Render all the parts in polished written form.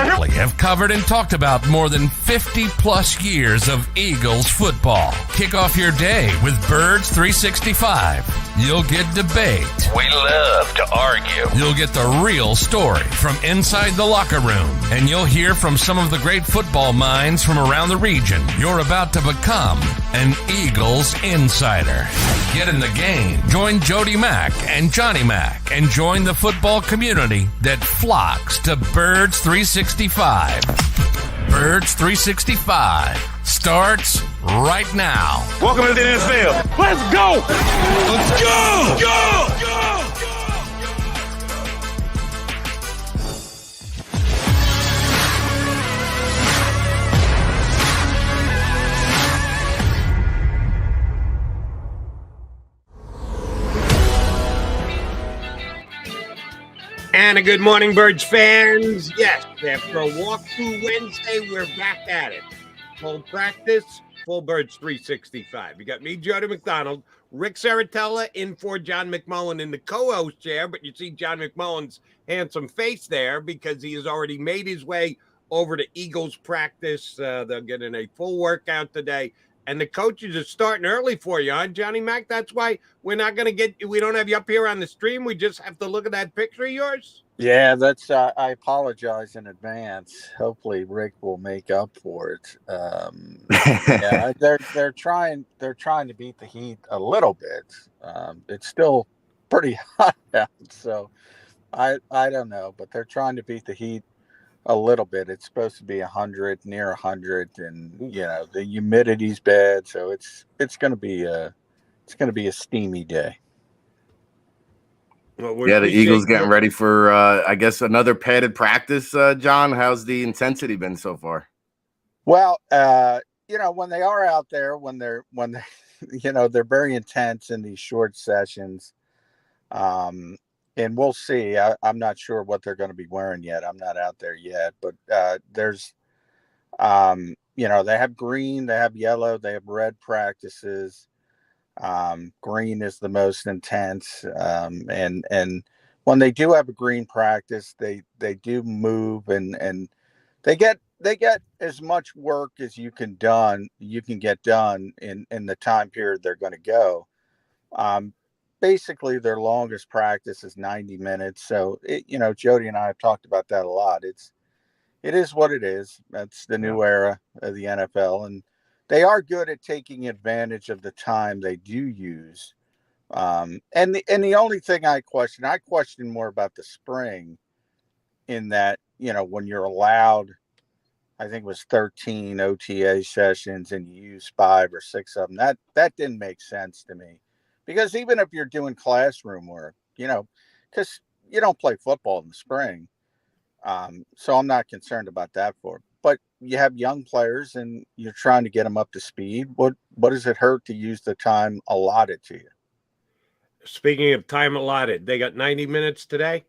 have covered and talked about more than 50 plus years of Eagles football. Kick off your day with Birds 365. You'll get debate. We love to argue. You'll get the real story from inside the locker room. And you'll hear from some of the great football minds from around the region. You're about to become an Eagles insider. Get in the game. Join Jody Mack and Johnny Mack and join the football community that flocks to Birds 365. Birds 365 starts right now. Welcome to the NFL. Let's go! Let's go! Go! And a good morning, Birds fans. Yes, after a walkthrough Wednesday, we're back at it. Full practice, full Birds 365. You got me, Jody McDonald, Rick Saratella in for John McMullen in the co-host chair, but you see John McMullen's handsome face there because he has already made his way over to Eagles practice. They'll get in a full workout today. And the coaches are starting early for you, huh, Johnny Mac? That's why we don't have you up here on the stream. We just have to look at that picture of yours. Yeah, that's. I apologize in advance. Hopefully, Rick will make up for it. Yeah, they're trying to beat the heat a little bit. It's still pretty hot out, so I don't know, but they're trying to beat the heat a little bit. It's supposed to be 100, near 100, and the humidity's bad, so it's going to be a steamy day. Well, the Eagles getting ready for I guess another padded practice. John, how's the intensity been so far? Well, when they are out there, when they're they're very intense in these short sessions. And we'll see. I'm not sure what they're going to be wearing yet. I'm not out there yet, but there's, they have green, they have yellow, they have red practices. Green is the most intense. And when they do have a green practice, they do move and they get as much work as you can get done in the time period they're going to go. Basically, their longest practice is 90 minutes. So, Jody and I have talked about that a lot. It is what it is. That's the new era of the NFL. And they are good at taking advantage of the time they do use. And the only thing I question more about the spring in that, when you're allowed, I think it was 13 OTA sessions and you use 5 or 6 of them. That didn't make sense to me. Because even if you're doing classroom work, because you don't play football in the spring. So I'm not concerned about that but you have young players and you're trying to get them up to speed. What does it hurt to use the time allotted to you? Speaking of time allotted, they got 90 minutes today.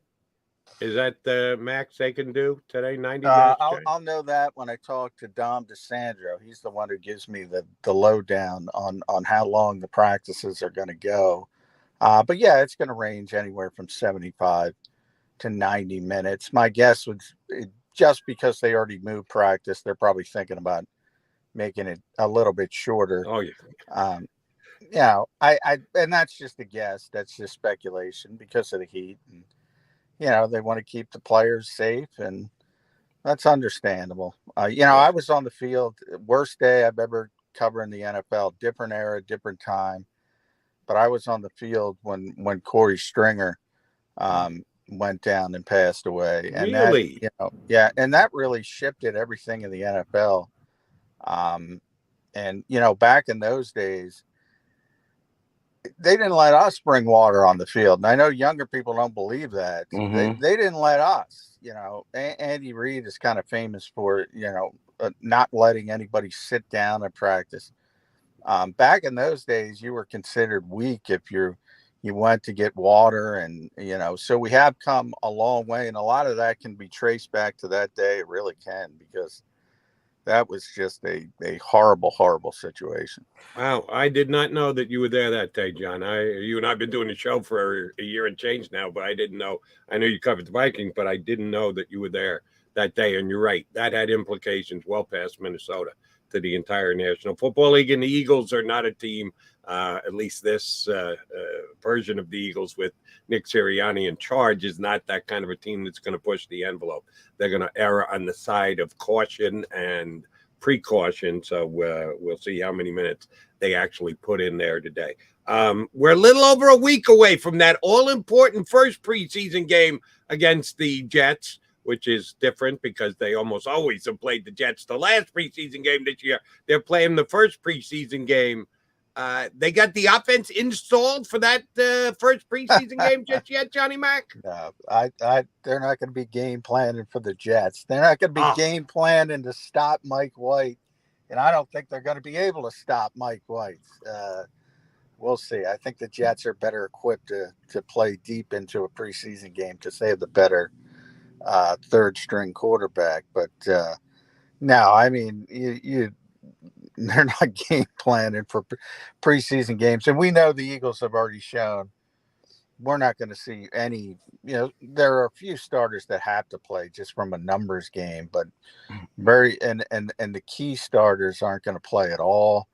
Is that the max they can do today? 90 minutes? I'll know that when I talk to Dom DeSandro. He's the one who gives me the lowdown on how long the practices are going to go. But yeah, it's going to range anywhere from 75 to 90 minutes. My guess would, just because they already moved practice, they're probably thinking about making it a little bit shorter. Oh yeah. And that's just a guess. That's just speculation because of the heat. And, they want to keep the players safe, and that's understandable. I was on the field, worst day I've ever covered in the NFL, different era, different time. But I was on the field when Corey Stringer went down and passed away. And really? And that really shifted everything in the NFL. Back in those days, they didn't let us bring water on the field. And I know younger people don't believe that. Mm-hmm. They didn't let us. Andy Reid is kind of famous for, not letting anybody sit down at practice. Back in those days, you were considered weak if you went to get water. And, so we have come a long way. And a lot of that can be traced back to that day. It really can, because that was just a horrible, horrible situation. Wow. I did not know that you were there that day, John. You and I have been doing the show for a year and change now, but I didn't know. I know you covered the Vikings, but I didn't know that you were there that day. And you're right, that had implications well past Minnesota to the entire National Football League. And the Eagles are not a team, at least this version of the Eagles with Nick Sirianni in charge is not that kind of a team that's going to push the envelope. They're going to err on the side of caution and precaution. So we'll see how many minutes they actually put in there today. We're a little over a week away from that all-important first preseason game against the Jets, which is different because they almost always have played the Jets. The last preseason game this year, they're playing the first preseason game. They got the offense installed for that first preseason game just yet, Johnny Mac? No, they're not going to be game planning for the Jets. They're not going to be game planning to stop Mike White, and I don't think they're going to be able to stop Mike White. We'll see. I think the Jets are better equipped to play deep into a preseason game because they have the better third string quarterback. But no, I mean, they're not game planning for preseason games. And we know the Eagles have already shown we're not going to see any, there are a few starters that have to play just from a numbers game, but and the key starters aren't going to play at all.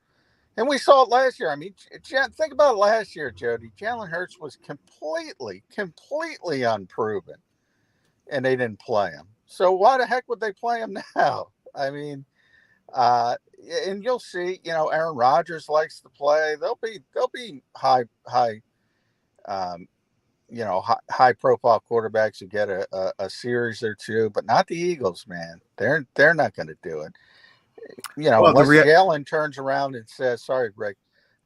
And we saw it last year. I mean, think about it last year, Jody. Jalen Hurts was completely unproven, and they didn't play him. So why the heck would they play him now? I mean, and you'll see, Aaron Rodgers likes to play. They'll be high profile quarterbacks who get a series or two, but not the Eagles, man. They're not going to do it. Unless Jalen turns around and says, sorry, Rick,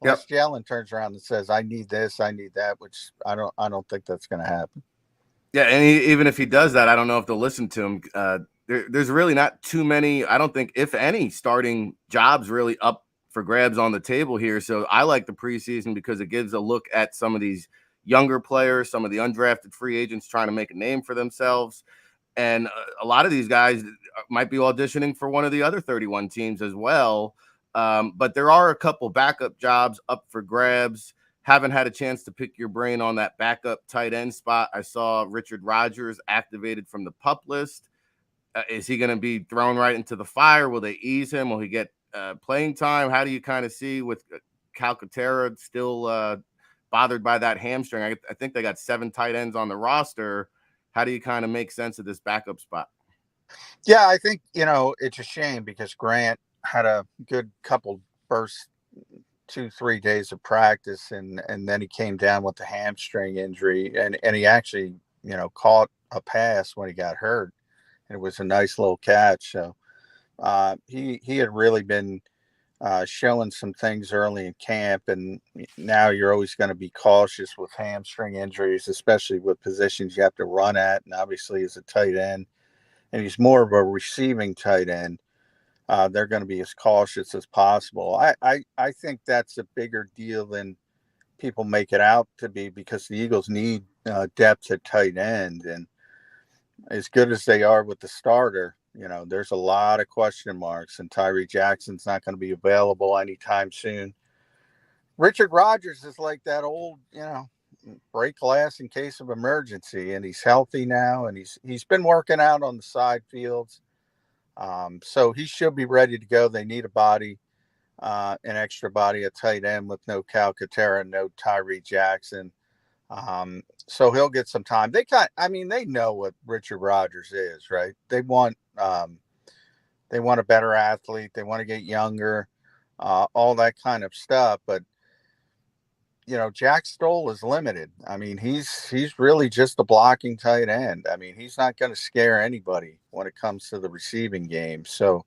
Jalen turns around and says, I need this, I need that, which I don't think that's going to happen. Yeah. And even if he does that, I don't know if they'll listen to him. There's really not too many, I don't think, if any, starting jobs really up for grabs on the table here. So I like the preseason because it gives a look at some of these younger players, some of the undrafted free agents trying to make a name for themselves. And a lot of these guys might be auditioning for one of the other 31 teams as well. But there are a couple backup jobs up for grabs. Haven't had a chance to pick your brain on that backup tight end spot. I saw Richard Rodgers activated from the PUP list. Is he going to be thrown right into the fire? Will they ease him? Will he get playing time? How do you kind of see with Calcaterra still bothered by that hamstring? I think they got 7 tight ends on the roster. How do you kind of make sense of this backup spot? Yeah, I think, it's a shame because Grant had a good couple first 2-3 days of practice and then he came down with the hamstring injury and he actually, caught a pass when he got hurt. And it was a nice little catch. So he had really been showing some things early in camp, and now you're always going to be cautious with hamstring injuries, especially with positions you have to run at. And obviously, as a tight end, and he's more of a receiving tight end, they're going to be as cautious as possible. I think that's a bigger deal than people make it out to be because the Eagles need depth at tight end, and as good as they are with the starter, there's a lot of question marks, and Tyree Jackson's not going to be available anytime soon. Richard Rodgers is like that old, break glass in case of emergency, and he's healthy now, and he's been working out on the side fields. So he should be ready to go. They need a body, an extra body, a tight end with no Calcaterra, no Tyree Jackson. So he'll get some time. They know what Richard Rodgers is, right? They want a better athlete. They want to get younger, all that kind of stuff. But, Jack Stoll is limited. I mean, he's really just a blocking tight end. I mean, he's not going to scare anybody when it comes to the receiving game. So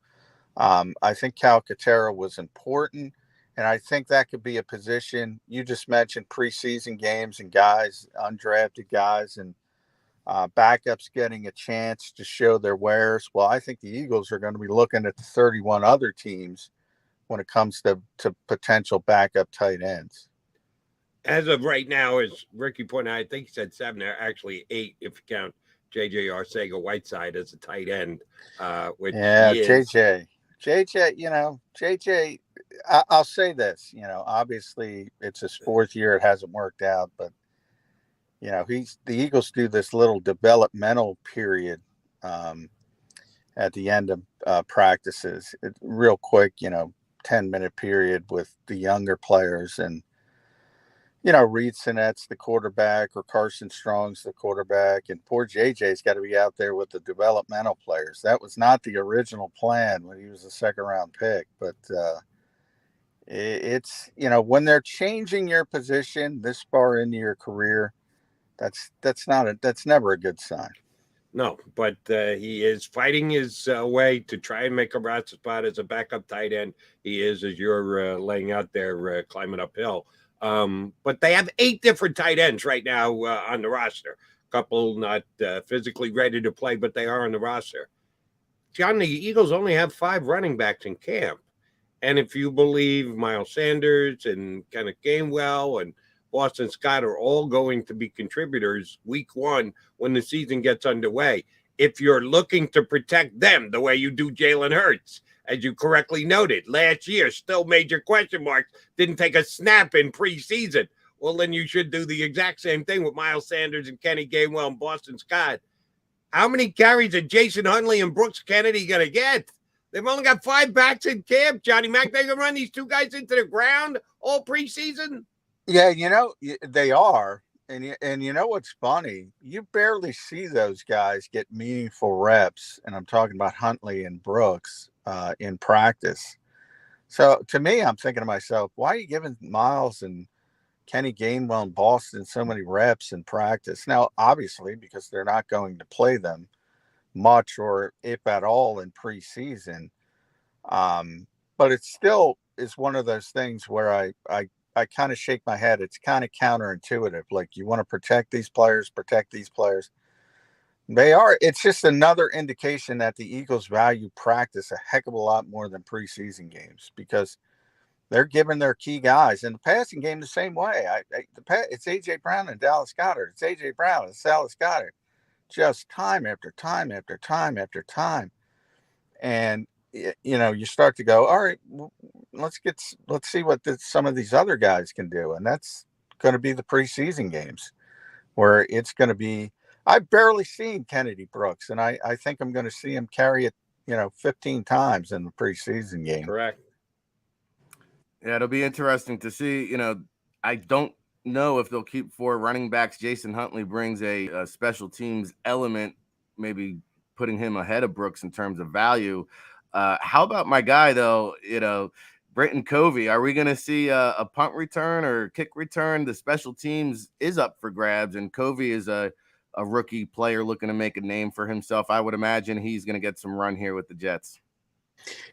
I think Calcaterra was important. And I think that could be a position. You just mentioned preseason games and guys, undrafted guys, and backups getting a chance to show their wares. Well, I think the Eagles are going to be looking at the 31 other teams when it comes to potential backup tight ends. As of right now, as Ricky pointed out, I think he said 7. They're actually 8 if you count J.J. Arcega-Whiteside as a tight end. Which JJ, JJ. I'll say this, obviously it's his 4th year. It hasn't worked out, but the Eagles do this little developmental period at the end of practices. Real quick, 10-minute period with the younger players. And, Reed Sinette's the quarterback, or Carson Strong's the quarterback. And poor JJ's got to be out there with the developmental players. That was not the original plan when he was a second-round pick. But it's, when they're changing your position this far into your career, that's never a good sign. No, but he is fighting his way to try and make a roster spot as a backup tight end. He is, as you're laying out there, climbing uphill. But they have 8 different tight ends right now on the roster. A couple not physically ready to play, but they are on the roster. John, the Eagles only have 5 running backs in camp. And if you believe Miles Sanders and Kenneth Gainwell and Boston Scott are all going to be contributors week 1 when the season gets underway, if you're looking to protect them the way you do Jalen Hurts, as you correctly noted, last year, still major question marks, didn't take a snap in preseason. Well, then you should do the exact same thing with Miles Sanders and Kenny Gainwell and Boston Scott. How many carries are Jason Huntley and Brooks Kennedy going to get? They've only got 5 backs in camp, Johnny Mac. They're going to run these 2 guys into the ground all preseason? Yeah, they are. And you know what's funny? You barely see those guys get meaningful reps, and I'm talking about Huntley and Brooks in practice. So to me, I'm thinking to myself, why are you giving Miles and Kenny Gainwell and Boston so many reps in practice? Now, obviously, because they're not going to play them much, or if at all, in preseason. But it still is one of those things where I kind of shake my head. It's kind of counterintuitive. Like, you want to protect these players. They are. It's just another indication that the Eagles value practice a heck of a lot more than preseason games, because they're giving their key guys in the passing game the same way. It's A.J. Brown and Dallas Goedert. It's A.J. Brown and Dallas Goedert, just time after time after time after time. And you start to go, all right, let's see what some of these other guys can do. And that's going to be the preseason games, where it's going to be, I've barely seen Kennedy Brooks, and I think I'm going to see him carry it, 15 times in the preseason game. Correct. Yeah, it'll be interesting to see. I don't know if they'll keep 4 running backs. Jason Huntley brings a special teams element, maybe putting him ahead of Brooks in terms of value. How about my guy, though, Britton Covey? Are we going to see a punt return or kick return? The special teams is up for grabs, and Covey is a rookie player looking to make a name for himself. I would imagine he's going to get some run here with the Jets.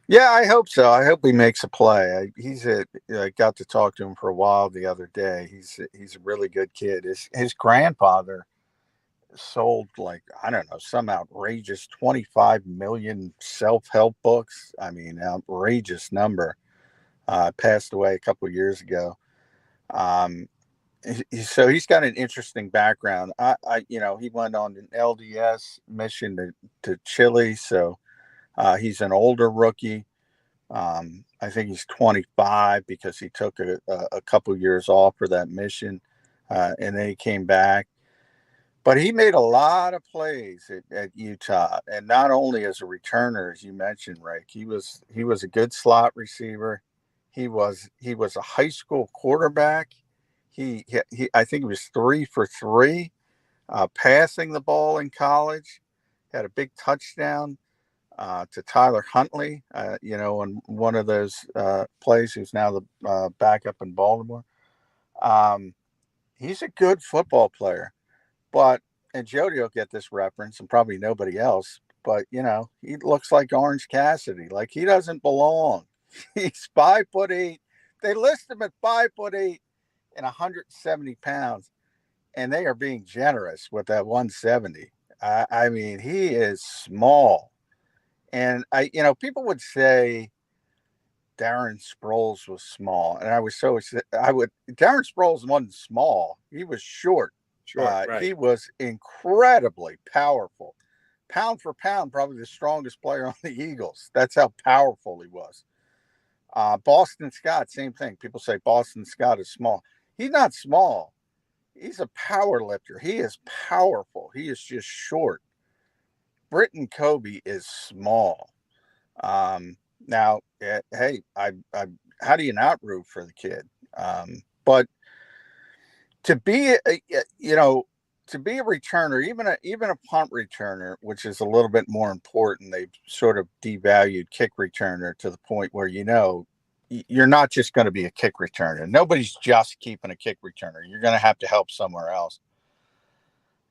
Yeah, I hope so. I hope he makes a play. I got to talk to him for a while the other day. He's a really good kid. His grandfather sold, some outrageous 25 million self-help books. I mean, outrageous number. Passed away a couple of years ago. So he's got an interesting background. He went on an LDS mission to Chile. So he's an older rookie. I think he's 25 because he took a couple years off for that mission. And then he came back. But he made a lot of plays at Utah, and not only as a returner, as you mentioned, Rick. He was a good slot receiver. He was a high school quarterback. I think he was 3 for 3 passing the ball in college. Had a big touchdown to Tyler Huntley, in one of those plays. Who's now the backup in Baltimore. He's a good football player. And Jody will get this reference, and probably nobody else, but, he looks like Orange Cassidy. Like, he doesn't belong. He's 5'8". They list him at 5'8" and 170 pounds, and they are being generous with that 170. I mean, he is small. And people would say Darren Sproles was small. And Darren Sproles wasn't small. He was short. Right. He was incredibly powerful. Pound for pound, probably the strongest player on the Eagles. That's how powerful he was. Boston Scott, same thing. People say Boston Scott is small. He's not small. He's a power lifter. He is powerful. He is just short. Britton Kobe is small. Now, hey, how do you not root for the kid? But to be, to be a returner, even a punt returner, which is a little bit more important, they've sort of devalued kick returner to the point where you're not just going to be a kick returner. Nobody's just keeping a kick returner. You're going to have to help somewhere else.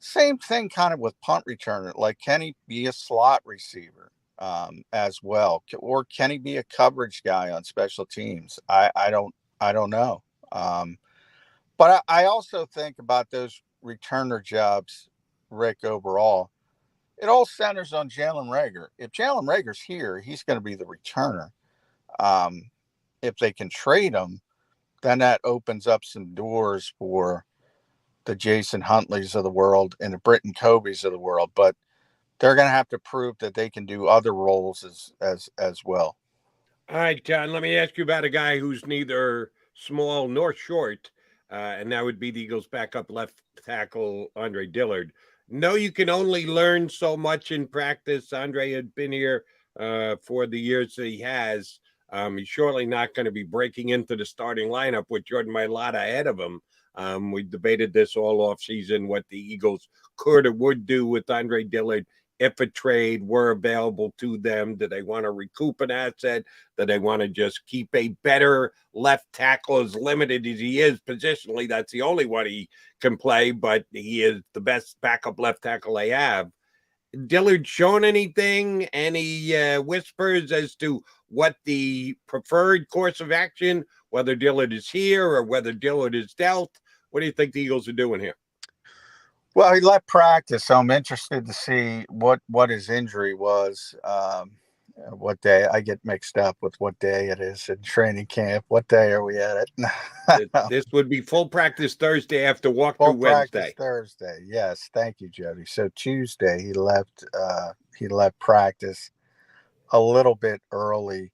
Same thing kind of with punt returner. Like, can he be a slot receiver as well? Or can he be a coverage guy on special teams? I don't know. But I also think about those returner jobs, Rick, overall. It all centers on Jalen Reagor. If Jalen Rager's here, he's going to be the returner. If they can trade him, then that opens up some doors for the Jason Huntleys of the world and the Britton Kobe's of the world. But they're going to have to prove that they can do other roles as well. All right, John, let me ask you about a guy who's neither small nor short, and that would be the Eagles' backup left tackle, Andre Dillard. No, you can only learn so much in practice. Andre had been here for the years that he has. He's surely not going to be breaking into the starting lineup with Jordan Mailata ahead of him. We debated this all offseason, what the Eagles could or would do with Andre Dillard if a trade were available to them. Do they want to recoup an asset? Do they want to just keep a better left tackle, as limited as he is positionally? That's the only one he can play, but he is the best backup left tackle they have. Dillard shown anything, any whispers as to what the preferred course of action, whether Dillard is here or whether Dillard is dealt? What do you think the Eagles are doing here? Well, he left practice, so I'm interested to see what his injury was. What day? I get mixed up with what day it is in training camp. What day are we at it? This would be full practice Thursday after walkthrough full Wednesday. Practice Thursday. Yes, thank you, Jody. So Tuesday he left practice a little bit early,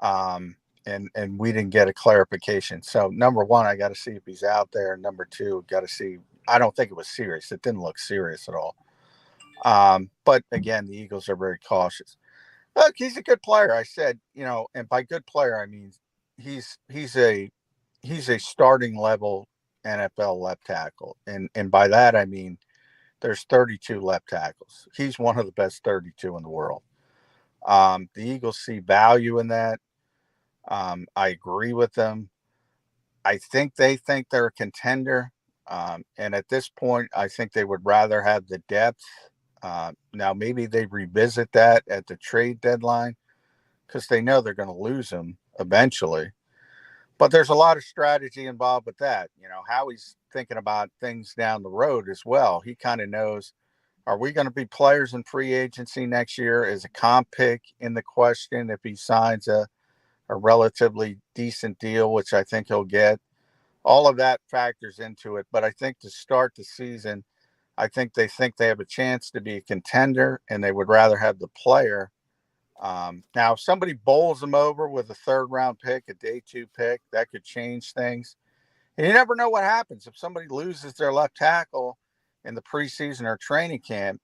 and we didn't get a clarification. So number one, I got to see if he's out there. Number two, got to see. I don't think it was serious. It didn't look serious at all. But again, the Eagles are very cautious. Look, he's a good player. I said, and by good player, I mean he's a starting level NFL left tackle, and by that I mean there's 32 left tackles. He's one of the best 32 in the world. The Eagles see value in that. I agree with them. I think they think they're a contender. And at this point, I think they would rather have the depth. Now, maybe they revisit that at the trade deadline because they know they're going to lose him eventually. But there's a lot of strategy involved with that. How he's thinking about things down the road as well. He kind of knows, are we going to be players in free agency next year? Is a comp pick in the question if he signs a relatively decent deal, which I think he'll get? All of that factors into it. But I think to start the season, I think they have a chance to be a contender, and they would rather have the player. Now, if somebody bowls them over with a third-round pick, a day 2 pick, that could change things. And you never know what happens. If somebody loses their left tackle in the preseason or training camp,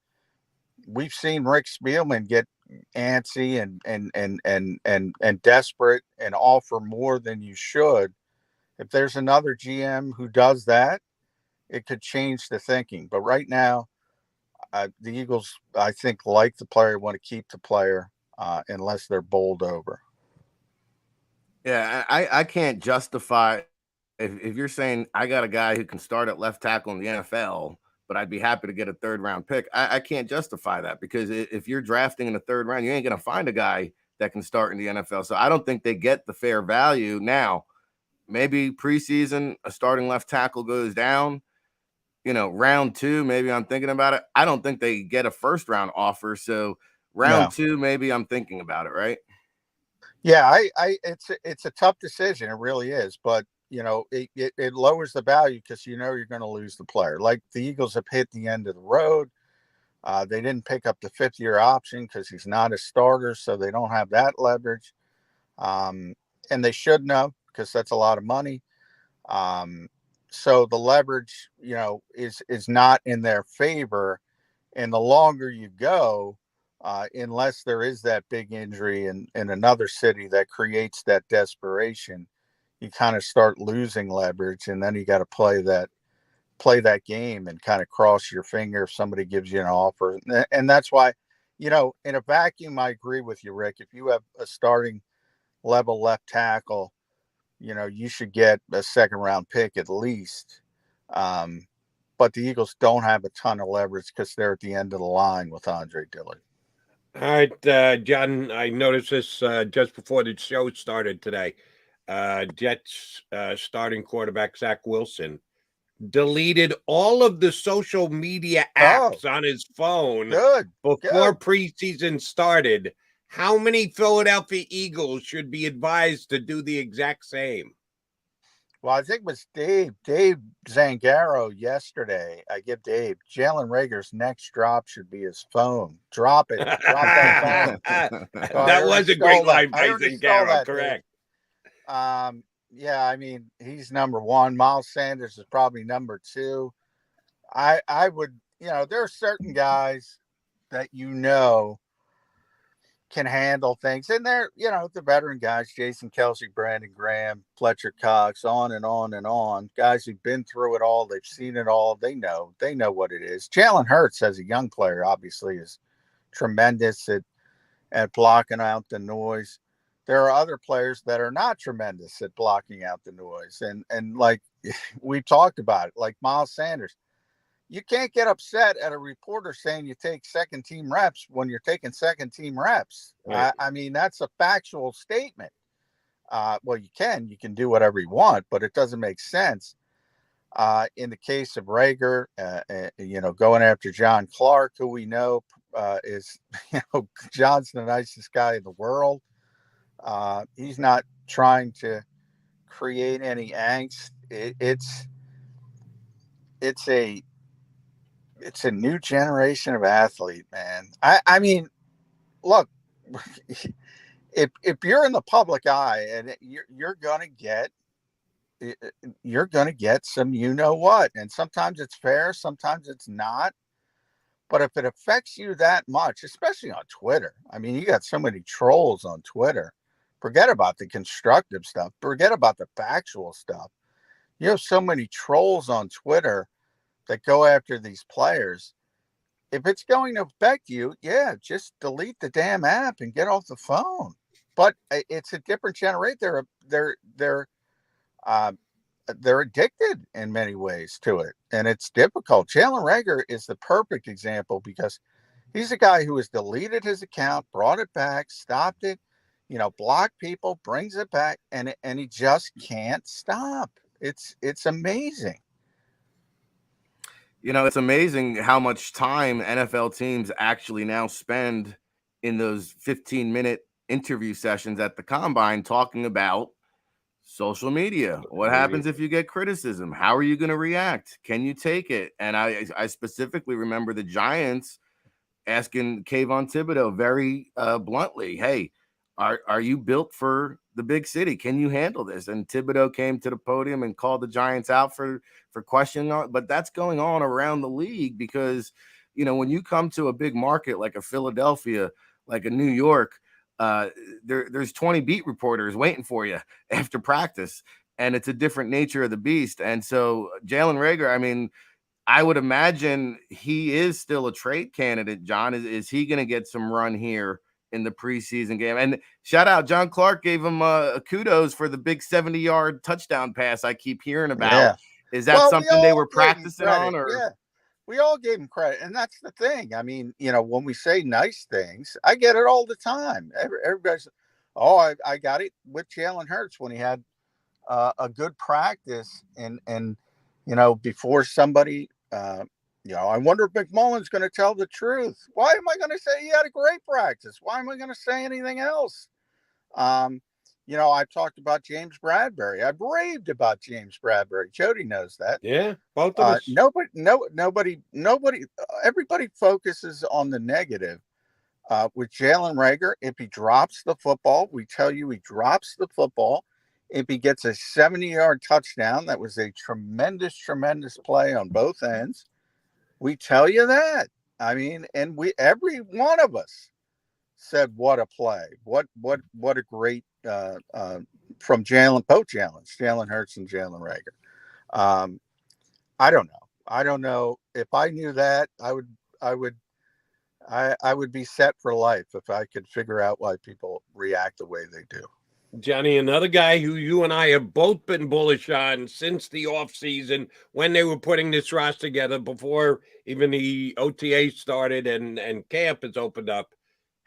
we've seen Rick Spielman get antsy and desperate and offer more than you should. If there's another GM who does that, it could change the thinking. But right now, the Eagles, I think, like the player, want to keep the player unless they're bowled over. Yeah, I can't justify if you're saying I got a guy who can start at left tackle in the NFL, but I'd be happy to get a third-round pick. I can't justify that because if you're drafting in the third round, you ain't going to find a guy that can start in the NFL. So I don't think they get the fair value now. Maybe preseason, a starting left tackle goes down, round 2, maybe I'm thinking about it. I don't think they get a first-round offer. So round 2, maybe I'm thinking about it, right? Yeah, it's a tough decision. It really is. But, it lowers the value because you're going to lose the player. Like the Eagles have hit the end of the road. They didn't pick up the 5th-year option because he's not a starter, so they don't have that leverage. And they shouldn't have, because that's a lot of money. So the leverage, is not in their favor. And the longer you go, unless there is that big injury in another city that creates that desperation, you kind of start losing leverage, and then you got to play that game and kind of cross your finger if somebody gives you an offer. And that's why, in a vacuum, I agree with you, Rick. If you have a starting level left tackle, you should get a second round pick at least. But the Eagles don't have a ton of leverage because they're at the end of the line with Andre Dillard. All right, John, I noticed this just before the show started today. Jets starting quarterback Zach Wilson deleted all of the social media apps on his phone before preseason started. How many Philadelphia Eagles should be advised to do the exact same? Well, I think it was Dave Zangaro yesterday. I give Dave, Jalen Reagor's next drop should be his phone. Drop it. Drop that phone. That was a great line by Zangaro, correct. Yeah, I mean, he's number one. Miles Sanders is probably number two. I would, there are certain guys that can handle things. And they're, the veteran guys, Jason Kelsey, Brandon Graham, Fletcher Cox, on and on and on. Guys who've been through it all. They've seen it all. They know what it is. Jalen Hurts, as a young player, obviously is tremendous at blocking out the noise. There are other players that are not tremendous at blocking out the noise. And like we talked about it, like Miles Sanders, you can't get upset at a reporter saying you take second team reps when you're taking second team reps. Right. I mean, that's a factual statement. Well, you can do whatever you want, but it doesn't make sense. In the case of Reagor, going after John Clark, who we know is, John's the nicest guy in the world. He's not trying to create any angst. It's a new generation of athlete, man. I mean, look, if you're in the public eye and you're gonna get some, what, and sometimes it's fair, sometimes it's not. But if it affects you that much, especially on Twitter, I mean, you got so many trolls on Twitter. Forget about the constructive stuff. Forget about the factual stuff. You have so many trolls on Twitter that go after these players. If it's going to affect you, just delete the damn app and get off the phone. But it's a different generation. They're addicted in many ways to it, and it's difficult. Jalen Reagor is the perfect example because he's a guy who has deleted his account, brought it back, stopped it, blocked people, brings it back, and he just can't stop. It's amazing. It's amazing how much time NFL teams actually now spend in those 15-minute interview sessions at the combine talking about social media. What happens if you get criticism? How are you going to react? Can you take it? And I specifically remember the Giants asking Kayvon Thibodeau very bluntly, hey, are you built for the big city? Can you handle this? And Thibodeau came to the podium and called the Giants out for questioning on. But that's going on around the league because, when you come to a big market like a Philadelphia, like a New York, there's 20 beat reporters waiting for you after practice, and it's a different nature of the beast. And so Jalen Reagor, I mean, I would imagine he is still a trade candidate. John, is he going to get some run here in the preseason game? And shout out, John Clark gave him kudos for the big 70-yard touchdown pass I keep hearing about. Yeah. Is that something they were practicing on? Or yeah, we all gave him credit. And that's the thing. I mean, when we say nice things, I get it all the time. Everybody's, I got it with Jalen Hurts when he had a good practice. And before somebody, I wonder if McMullen's going to tell the truth. Why am I going to say he had a great practice? Why am I going to say anything else? I've talked about James Bradbury. I've raved about James Bradbury. Jody knows that. Yeah, both of us. Nobody. Everybody focuses on the negative. With Jalen Reagor, if he drops the football, we tell you he drops the football. If he gets a 70-yard touchdown, that was a tremendous, tremendous play on both ends. We tell you that. I mean, and every one of us said, "What a play! What a great from both Jalen Hurts and Jalen Reagor." I don't know. I don't know if I knew that. I would be set for life if I could figure out why people react the way they do. Johnny, another guy who you and I have both been bullish on since the offseason when they were putting this roster together before even the OTA started and camp has opened up,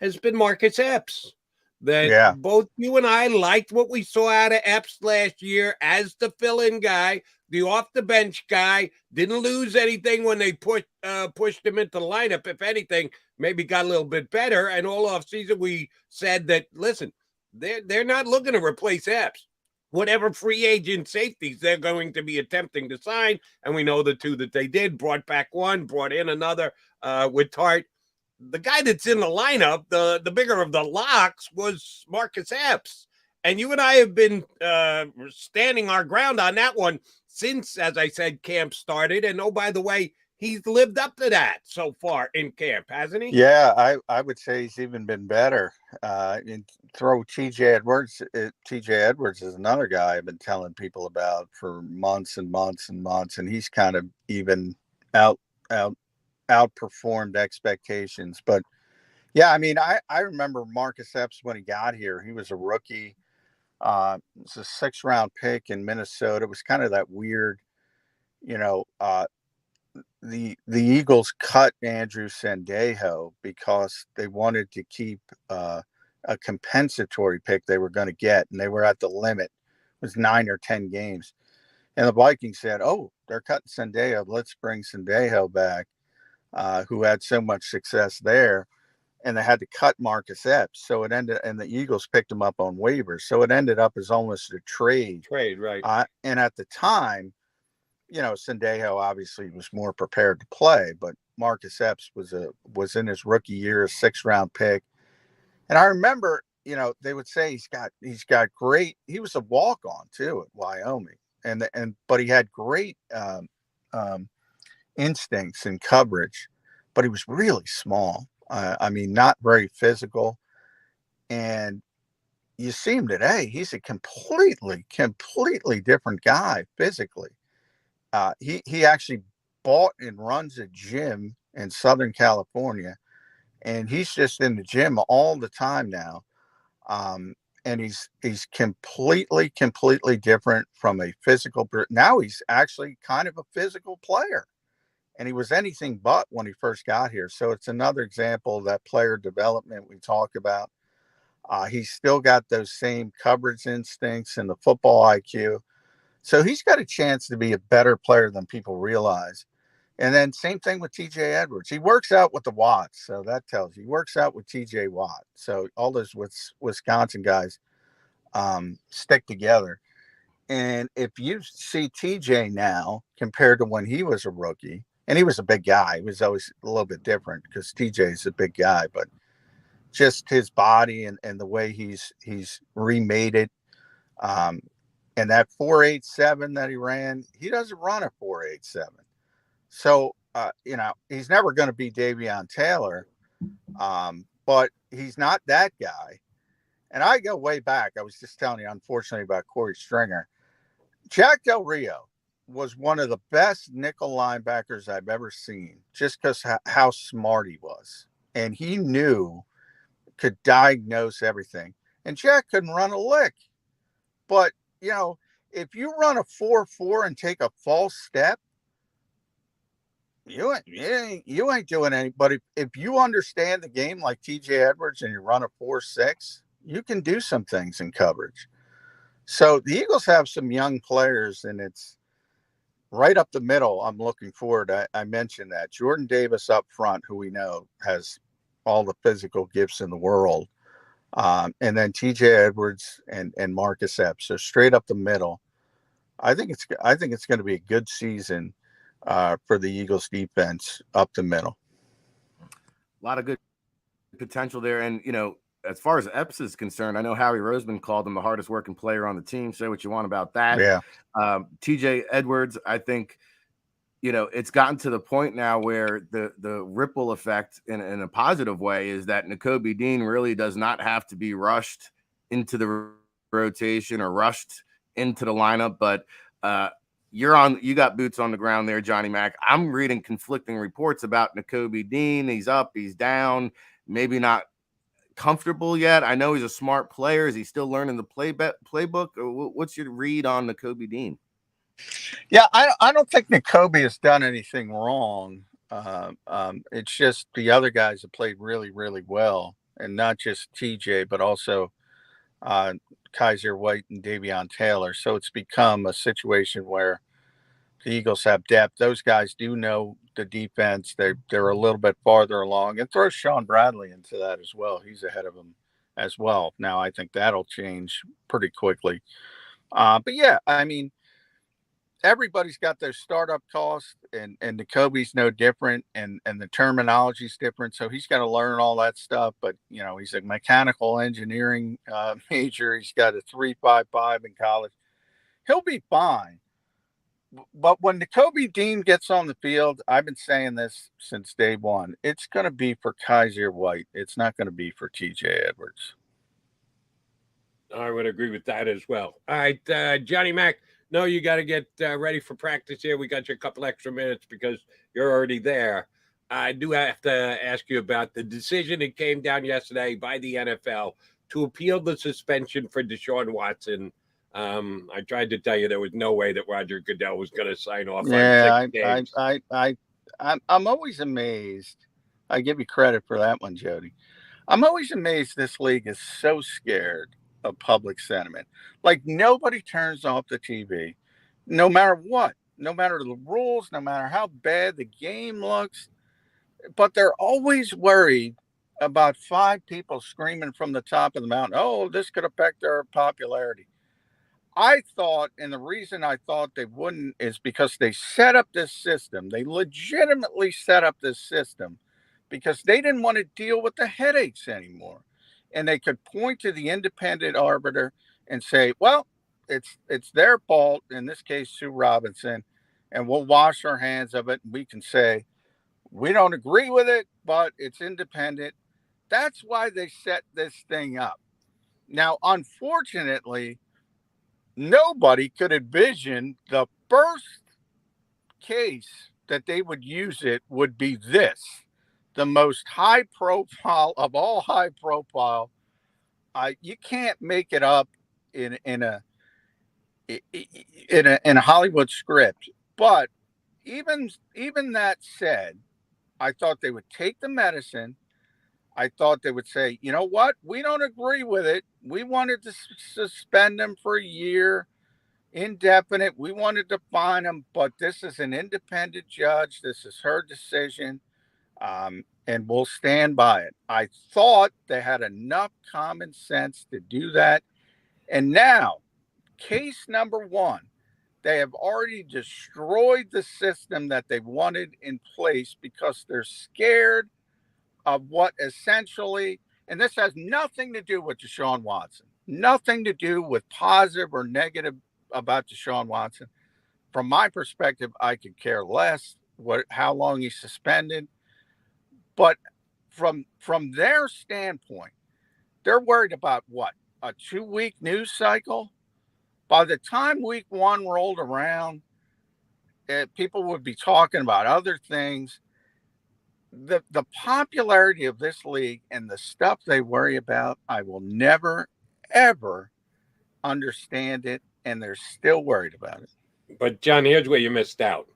has been Marcus Epps. That Yeah. both you and I liked what we saw out of Epps last year as the fill-in guy, the off-the-bench guy, didn't lose anything when they pushed him into the lineup. If anything, maybe got a little bit better. And all offseason we said that, listen, they're not looking to replace Epps. Whatever free agent safeties they're going to be attempting to sign, and we know the two that they did, brought back one, brought in another with Tart. The guy that's in the lineup, the bigger of the locks, was Marcus Epps. And you and I have been standing our ground on that one since, as I said, camp started. And oh, by the way, he's lived up to that so far in camp, hasn't he? Yeah, I would say he's even been better. And throw TJ Edwards. TJ Edwards is another guy I've been telling people about for months and months and months, and he's kind of even outperformed expectations. But yeah, I mean, I remember Marcus Epps when he got here. He was a rookie. It was a 6th round pick in Minnesota. It was kind of that weird, the Eagles cut Andrew Sendejo because they wanted to keep a compensatory pick they were going to get, and they were at the limit. It was 9 or 10 games. And the Vikings said, "Oh, they're cutting Sendejo. Let's bring Sendejo back," who had so much success there. And they had to cut Marcus Epps. So it ended, and the Eagles picked him up on waivers. So it ended up as almost a trade. Trade, right. And at the time, Sendejo obviously was more prepared to play, but Marcus Epps was in his rookie year, a 6th round pick. And I remember, they would say he's got great, he was a walk-on too at Wyoming. But he had great instincts and coverage, but he was really small. I mean, not very physical. And you see him today, he's a completely different guy physically. He actually bought and runs a gym in Southern California, and he's just in the gym all the time now. And he's completely different from a physical. Now he's actually kind of a physical player. And he was anything but when he first got here. So it's another example of that player development we talk about. He's still got those same coverage instincts and the football IQ. So he's got a chance to be a better player than people realize. And then same thing with TJ Edwards. He works out with the Watts. So that tells you he works out with TJ Watt. So all those Wisconsin guys stick together. And if you see TJ now compared to when he was a rookie, and he was a big guy. He was always a little bit different because TJ is a big guy, but just his body and the way he's remade it. And that 4.87 that he ran, he doesn't run a 4.87. So, he's never going to be Davion Taylor, but he's not that guy. And I go way back. I was just telling you, unfortunately, about Corey Stringer. Jack Del Rio was one of the best nickel linebackers I've ever seen, just because how smart he was. And he could diagnose everything. And Jack couldn't run a lick. But, if you run a 4.4 and take a false step, you ain't doing any. But if you understand the game like TJ Edwards and you run a 4.6, you can do some things in coverage. So the Eagles have some young players, and it's right up the middle. I'm looking forward. I mentioned that Jordan Davis up front, who we know has all the physical gifts in the world. And then TJ Edwards and Marcus Epps. So straight up the middle. I think it's going to be a good season for the Eagles defense up the middle. A lot of good potential there. And, as far as Epps is concerned, I know Howie Roseman called him the hardest working player on the team. Say what you want about that. Yeah. TJ Edwards, I think it's gotten to the point now where the ripple effect in a positive way is that Nakobe Dean really does not have to be rushed into the rotation or rushed into the lineup. But you got boots on the ground there, Johnny Mac. I'm reading conflicting reports about Nakobe Dean. He's up, he's down, maybe not comfortable yet. I know he's a smart player. Is he still learning the playbook? What's your read on Nakobe Dean? Yeah, I don't think Nakobe has done anything wrong. It's just the other guys have played really, really well, and not just TJ, but also Kaiser White and Davion Taylor. So it's become a situation where the Eagles have depth. Those guys do know the defense. They're a little bit farther along, and throw Sean Bradley into that as well. He's ahead of them as well. Now I think that'll change pretty quickly. But yeah, I mean, everybody's got their startup costs, and Nakobe's no different, and the terminology's different. So he's got to learn all that stuff. But he's a mechanical engineering major. He's got a 3.55 in college. He'll be fine. But when Nakobe Dean gets on the field, I've been saying this since day one, it's going to be for Kaiser White. It's not going to be for TJ Edwards. I would agree with that as well. All right, Johnny Mac. No, you got to get ready for practice here. We got you a couple extra minutes because you're already there. I do have to ask you about the decision that came down yesterday by the NFL to appeal the suspension for Deshaun Watson. I tried to tell you there was no way that Roger Goodell was going to sign off. Yeah, on 6 games. I'm always amazed. I give you credit for that one, Jody. I'm always amazed this league is so scared of public sentiment. Like, nobody turns off the TV, no matter what, no matter the rules, no matter how bad the game looks, but they're always worried about 5 people screaming from the top of the mountain, oh, this could affect their popularity. I thought, and the reason I thought they wouldn't is because they set up this system. They legitimately set up this system because they didn't want to deal with the headaches anymore. And they could point to the independent arbiter and say, well, it's their fault, in this case, Sue Robinson, and we'll wash our hands of it. We can say, we don't agree with it, but it's independent. That's why they set this thing up. Now, unfortunately, nobody could envision the first case that they would use it would be this. The most high profile of all high profile. You can't make it up in a Hollywood script. But even that said, I thought they would take the medicine. I thought they would say, you know what? We don't agree with it. We wanted to suspend them for a year, indefinite. We wanted to fine them, but this is an independent judge. This is her decision. And we'll stand by it. I thought they had enough common sense to do that. And now, case number 1, they have already destroyed the system that they wanted in place because they're scared of what essentially, and this has nothing to do with Deshaun Watson, nothing to do with positive or negative about Deshaun Watson. From my perspective, I could care less how long he's suspended. But from their standpoint, they're worried about what? A 2-week news cycle? By the time week 1 rolled around, people would be talking about other things. The popularity of this league and the stuff they worry about, I will never, ever understand it, and they're still worried about it. But, John, here's where you missed out.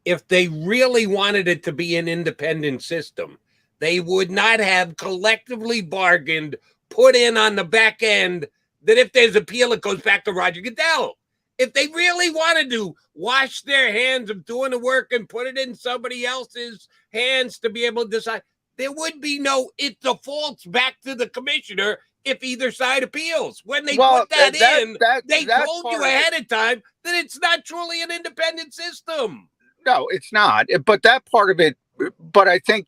If they really wanted it to be an independent system, they would not have collectively bargained, put in on the back end, that if there's appeal, it goes back to Roger Goodell. If they really wanted to wash their hands of doing the work and put it in somebody else's hands to be able to decide, there would be it defaults back to the commissioner if either side appeals. When they put that in, they told you ahead of time that it's not truly an independent system. No, it's not. But that part of it, but I think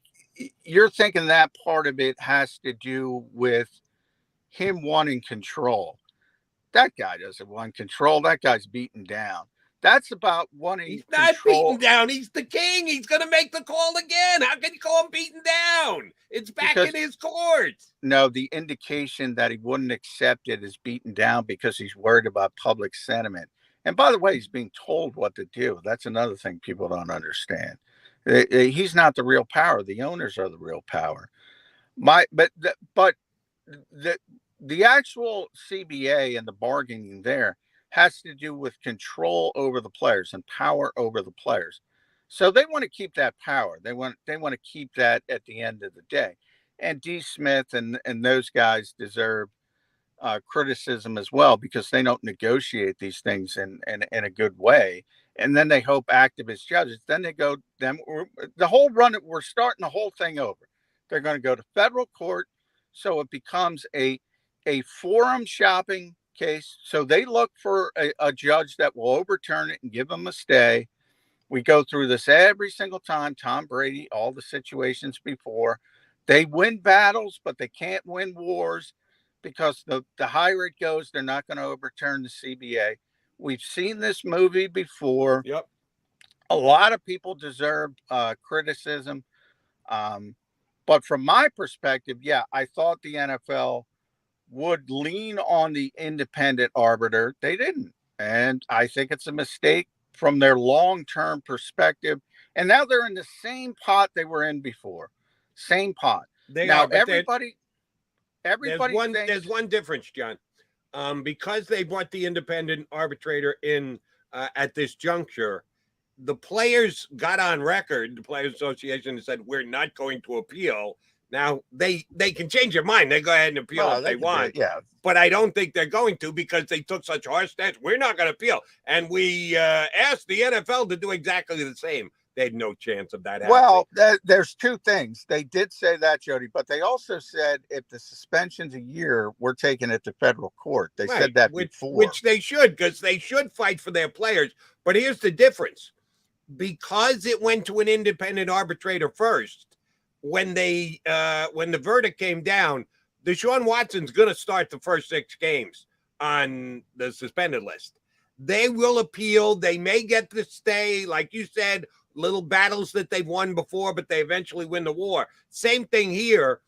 you're thinking that part of it has to do with him wanting control. That guy doesn't want control. That guy's beaten down. That's about wanting He's not control. beaten down. He's the king. He's going to make the call again. How can you call him beaten down? It's back Because in his court. no, the indication that he wouldn't accept it is beaten down because he's worried about public sentiment. And by the way, he's being told what to do. That's another thing people don't understand. He's not the real power. The owners are the real power. But the actual CBA and the bargaining there has to do with control over the players and power over the players. So they want to keep that power. They want to keep that at the end of the day. And D. Smith and those guys deserve criticism as well, because they don't negotiate these things in a good way. And then they hope activist judges. Then they go the whole run. We're starting the whole thing over. They're going to go to federal court, so it becomes a forum shopping case. So they look for a judge that will overturn it and give them a stay. We go through this every single time. Tom Brady, all the situations before. They win battles, but they can't win wars, because the higher it goes, they're not going to overturn the CBA. We've seen this movie before. Yep. A lot of people deserve criticism. But from my perspective, yeah, I thought the NFL would lean on the independent arbiter. They didn't. And I think it's a mistake from their long-term perspective. And now they're in the same pot they were in before. Same pot. Everybody there's one difference, John. Because they brought the independent arbitrator in at this juncture, the players got on record, the Players Association, and said, we're not going to appeal. Now, they can change their mind. They go ahead and appeal if they want. Yeah. But I don't think they're going to, because they took such harsh stance. We're not going to appeal. And we asked the NFL to do exactly the same. They had no chance of that happening. Well, there's two things. They did say that, Jody, but they also said if the suspension's a year, we're taking it to federal court. They said that before. Which they should, because they should fight for their players. But here's the difference. Because it went to an independent arbitrator first, when the verdict came down, Deshaun Watson's going to start the first 6 games on the suspended list. They will appeal. They may get the stay, like you said, little battles that they've won before, but they eventually win the war. Same thing here.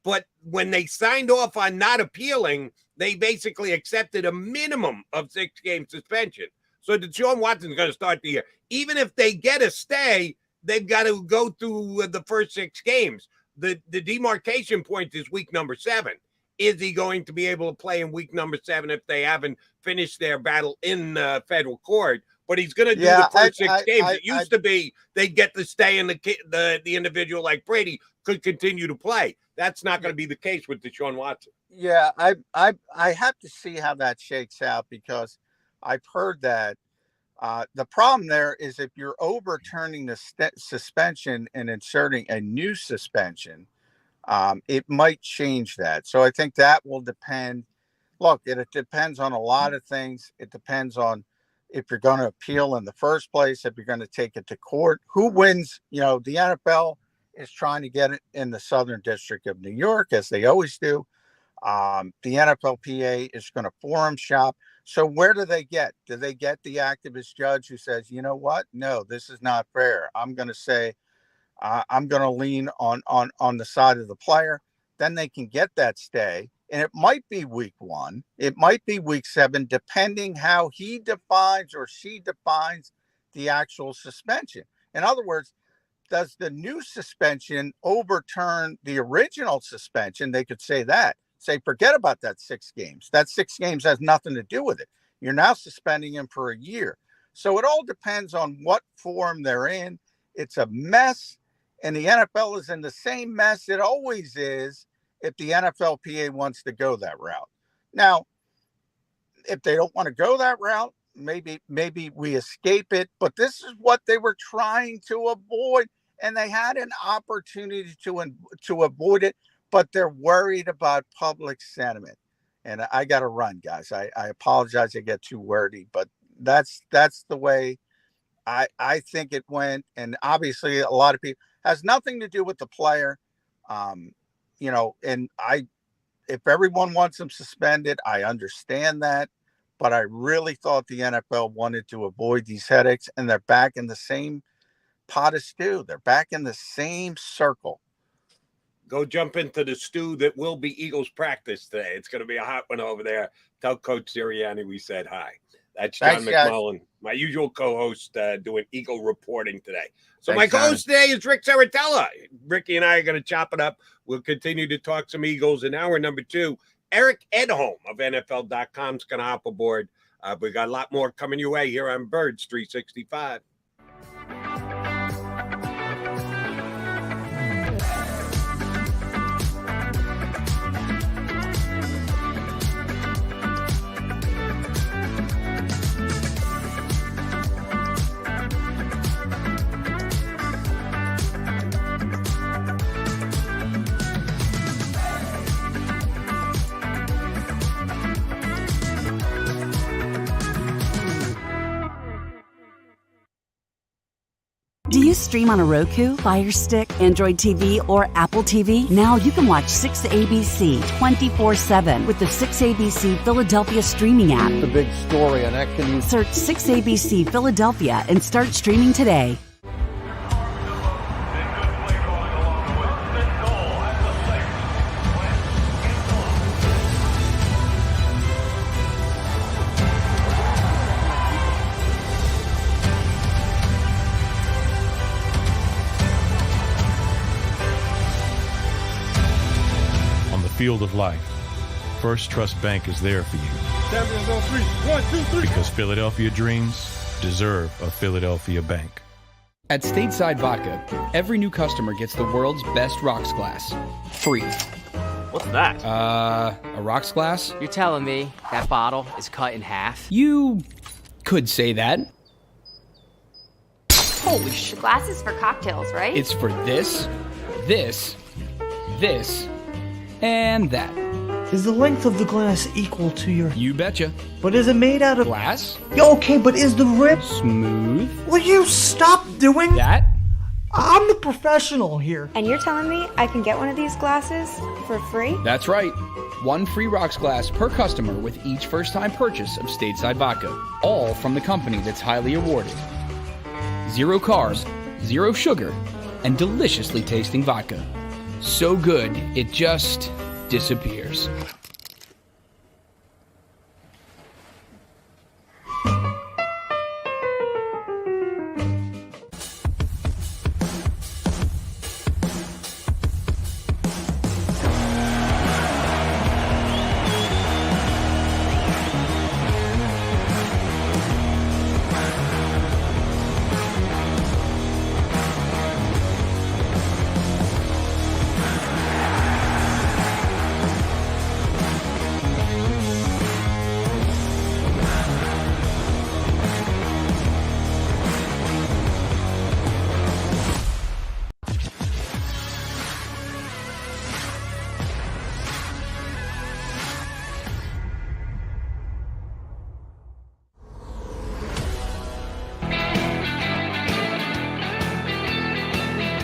But when they signed off on not appealing, they basically accepted a minimum of 6-game suspension. So Deshaun Watson's going to start the year. Even if they get a stay, they've got to go through the first 6 games. The demarcation point is week number 7. Is he going to be able to play in week number 7 if they haven't finished their battle in federal court? But he's going to do the first 6 games. It used to be they'd get the stay, and the individual like Brady could continue to play. That's not going to be the case with Deshaun Watson. Yeah, I have to see how that shakes out, because I've heard that the problem there is if you're overturning the suspension and inserting a new suspension, it might change that. So I think that will depend. Look, it depends on a lot of things. It depends on if you're going to appeal in the first place, if you're going to take it to court, who wins. The NFL is trying to get it in the Southern District of New York, as they always do. The NFLPA is going to forum shop. So where do they get? Do they get the activist judge who says, you know what? No, this is not fair. I'm going to say, I'm going to lean on the side of the player. Then they can get that stay. And it might be week 1. It might be week 7, depending how he defines or she defines the actual suspension. In other words, does the new suspension overturn the original suspension? They could say that. Say, forget about that 6 games. That 6 games has nothing to do with it. You're now suspending him for a year. So it all depends on what form they're in. It's a mess, and the NFL is in the same mess it always is if the NFLPA wants to go that route. Now, if they don't want to go that route, maybe we escape it, but this is what they were trying to avoid, and they had an opportunity to avoid it, but they're worried about public sentiment. And I got to run, guys. I apologize I get too wordy, but that's the way I think it went. And obviously a lot of people, has nothing to do with the player. And if everyone wants him suspended, I understand that. but I really thought the NFL wanted to avoid these headaches, and they're back in the same pot of stew. They're back in the same circle. Go jump into the stew that will be Eagles practice today. It's going to be a hot one over there. Tell Coach Sirianni we said hi. That's John McMullen, my usual co-host, doing Eagle reporting today. So my co-host today is Rick Saratella. Ricky and I are going to chop it up. We'll continue to talk some Eagles. In hour number 2, Eric Edholm of NFL.com is going to hop aboard. We got a lot more coming your way here on Birds 365. Do you stream on a Roku, Fire Stick, Android TV, or Apple TV? Now you can watch 6ABC 24/7 with the 6ABC Philadelphia streaming app. The big story on that. Can you search 6ABC Philadelphia and start streaming today. Field of life, First Trust Bank is there for you. Champions on 3. 1, 2, 3. Because Philadelphia dreams deserve a Philadelphia bank. At Stateside Vodka, every new customer gets the world's best rocks glass, free. What's that? A rocks glass? You're telling me that bottle is cut in half? You could say that. Holy shit. The glass is for cocktails, right? It's for this, this, this, and that. Is the length of the glass equal to your... You betcha. But is it made out of... glass? Okay, but is the rip... smooth? Will you stop doing... that? I'm the professional here. And you're telling me I can get one of these glasses for free? That's right. 1 free rocks glass per customer with each first-time purchase of Stateside Vodka. All from the company that's highly awarded. 0 carbs, 0 sugar, and deliciously tasting vodka. So good, it just disappears.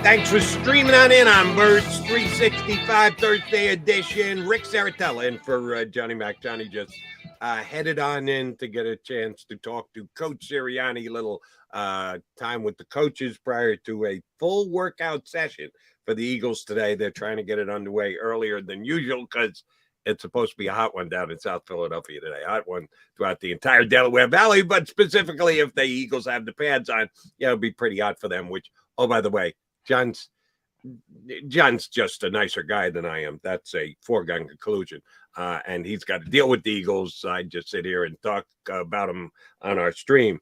Thanks for streaming on in on Birds 365 Thursday edition. Rick Saratella in for Johnny Mac. Johnny just headed on in to get a chance to talk to Coach Sirianni. A little time with the coaches prior to a full workout session for the Eagles today. They're trying to get it underway earlier than usual because it's supposed to be a hot one down in South Philadelphia today. Hot one throughout the entire Delaware Valley, but specifically if the Eagles have the pads on, yeah, it'll be pretty hot for them, which, oh, by the way, John's just a nicer guy than I am. That's a foregone conclusion. And he's got to deal with the Eagles. I just sit here and talk about them on our stream.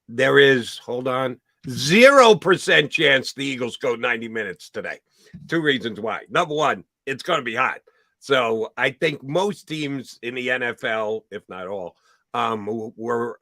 There is, hold on, 0% chance the Eagles go 90 minutes today. 2 reasons why. Number one, it's going to be hot. So I think most teams in the NFL, if not all, who were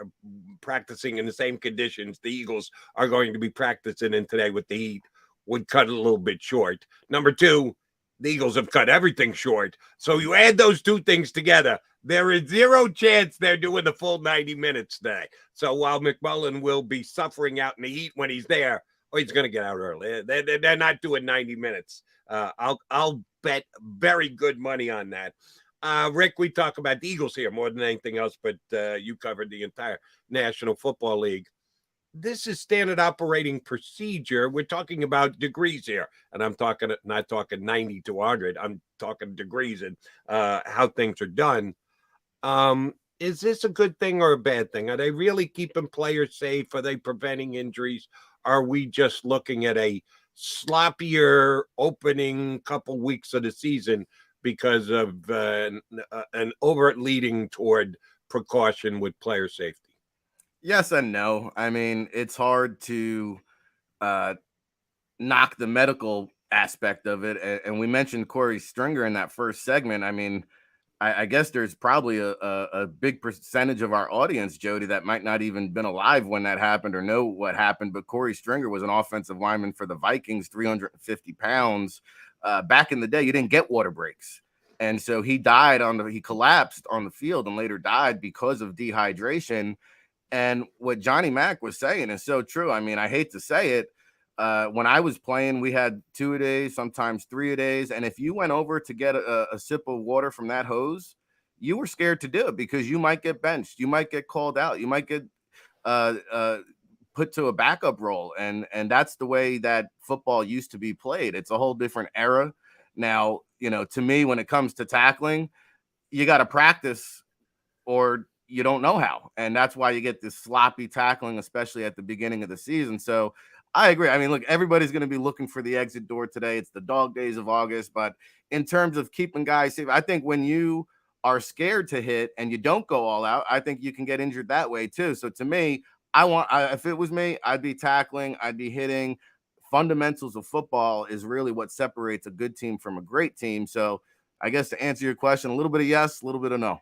practicing in the same conditions the Eagles are going to be practicing in today with the heat would cut it a little bit short. Number two, the Eagles have cut everything short. So you add those 2 things together, there is 0 chance they're doing the full 90 minutes today. So while McMullen will be suffering out in the heat when he's there, he's going to get out early. They're not doing 90 minutes. I'll bet very good money on that. Rick, we talk about the Eagles here more than anything else, but you covered the entire National Football League. This is standard operating procedure. We're talking about degrees here, and I'm talking not talking 90 to 100. I'm talking degrees and how things are done. Is this a good thing or a bad thing? Are they really keeping players safe? Are they preventing injuries? Are we just looking at a sloppier opening couple weeks of the season because of an overt leading toward precaution with player safety? Yes and no. I mean, it's hard to knock the medical aspect of it. And we mentioned Corey Stringer in that first segment. I mean, I guess there's probably a big percentage of our audience, Jody, that might not even been alive when that happened or know what happened. But Corey Stringer was an offensive lineman for the Vikings, 350 pounds. Back in the day, you didn't get water breaks. And so he collapsed on the field and later died because of dehydration. And what Johnny Mack was saying is so true. I mean, I hate to say it. When I was playing, we had 2 a day, sometimes 3 a days. And if you went over to get a sip of water from that hose, you were scared to do it because you might get benched. You might get called out. You might get put to a backup role. And that's the way that football used to be played. It's a whole different era. Now, to me, when it comes to tackling, you got to practice or you don't know how. And that's why you get this sloppy tackling, especially at the beginning of the season. So I agree. I mean, look, everybody's going to be looking for the exit door today. It's the dog days of August. But in terms of keeping guys safe, I think when you are scared to hit and you don't go all out, I think you can get injured that way too. So to me, if it was me, I'd be tackling, I'd be hitting. Fundamentals of football is really what separates a good team from a great team. So I guess to answer your question, a little bit of yes, a little bit of no.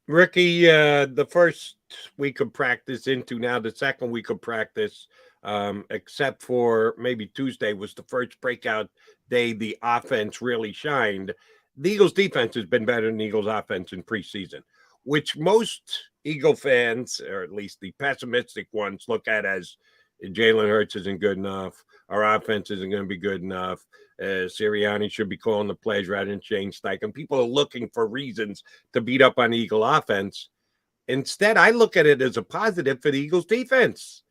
Ricky, the first week of practice into now the second week of practice, except for maybe Tuesday was the first breakout day the offense really shined. The Eagles defense has been better than the Eagles offense in preseason, which most Eagle fans, or at least the pessimistic ones, look at as Jalen Hurts isn't good enough. Our offense isn't going to be good enough. Sirianni should be calling the plays rather than Shane Steichen. People are looking for reasons to beat up on the Eagle offense. Instead, I look at it as a positive for the Eagles defense.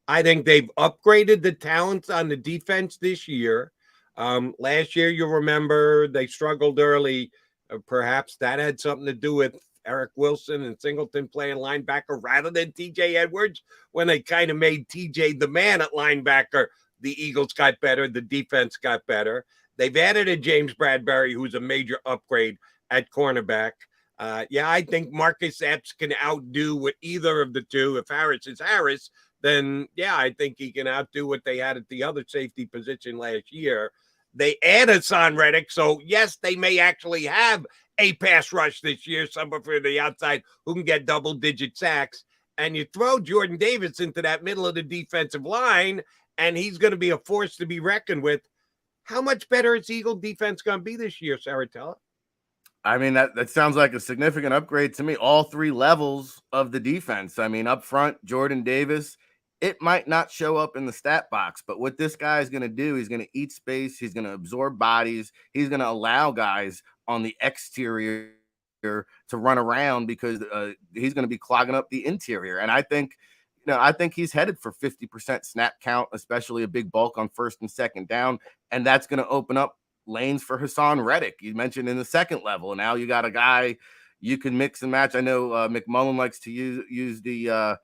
I think they've upgraded the talents on the defense this year. Last year, you remember, they struggled early. Perhaps that had something to do with Eric Wilson and Singleton playing linebacker rather than TJ Edwards. When they kind of made TJ the man at linebacker, the Eagles got better. The defense got better. They've added a James Bradbury, who's a major upgrade at cornerback. I think Marcus Epps can outdo what either of the two. If Harris is Harris, then, I think he can outdo what they had at the other safety position last year. They add Hassan Reddick, so, yes, they may actually have a pass rush this year, someone for the outside who can get double-digit sacks. And you throw Jordan Davis into that middle of the defensive line, and he's going to be a force to be reckoned with. How much better is Eagle defense going to be this year, Saratella? I mean, that sounds like a significant upgrade to me. All three levels of the defense. I mean, up front, Jordan Davis, it might not show up in the stat box, but what this guy is going to do, he's going to eat space. He's going to absorb bodies. He's going to allow guys on the exterior to run around because he's going to be clogging up the interior. And I think he's headed for 50% snap count, especially a big bulk on first and second down. And that's going to open up lanes for Hassan Reddick. You mentioned in the second level. And now you got a guy you can mix and match. I know McMullen likes to use the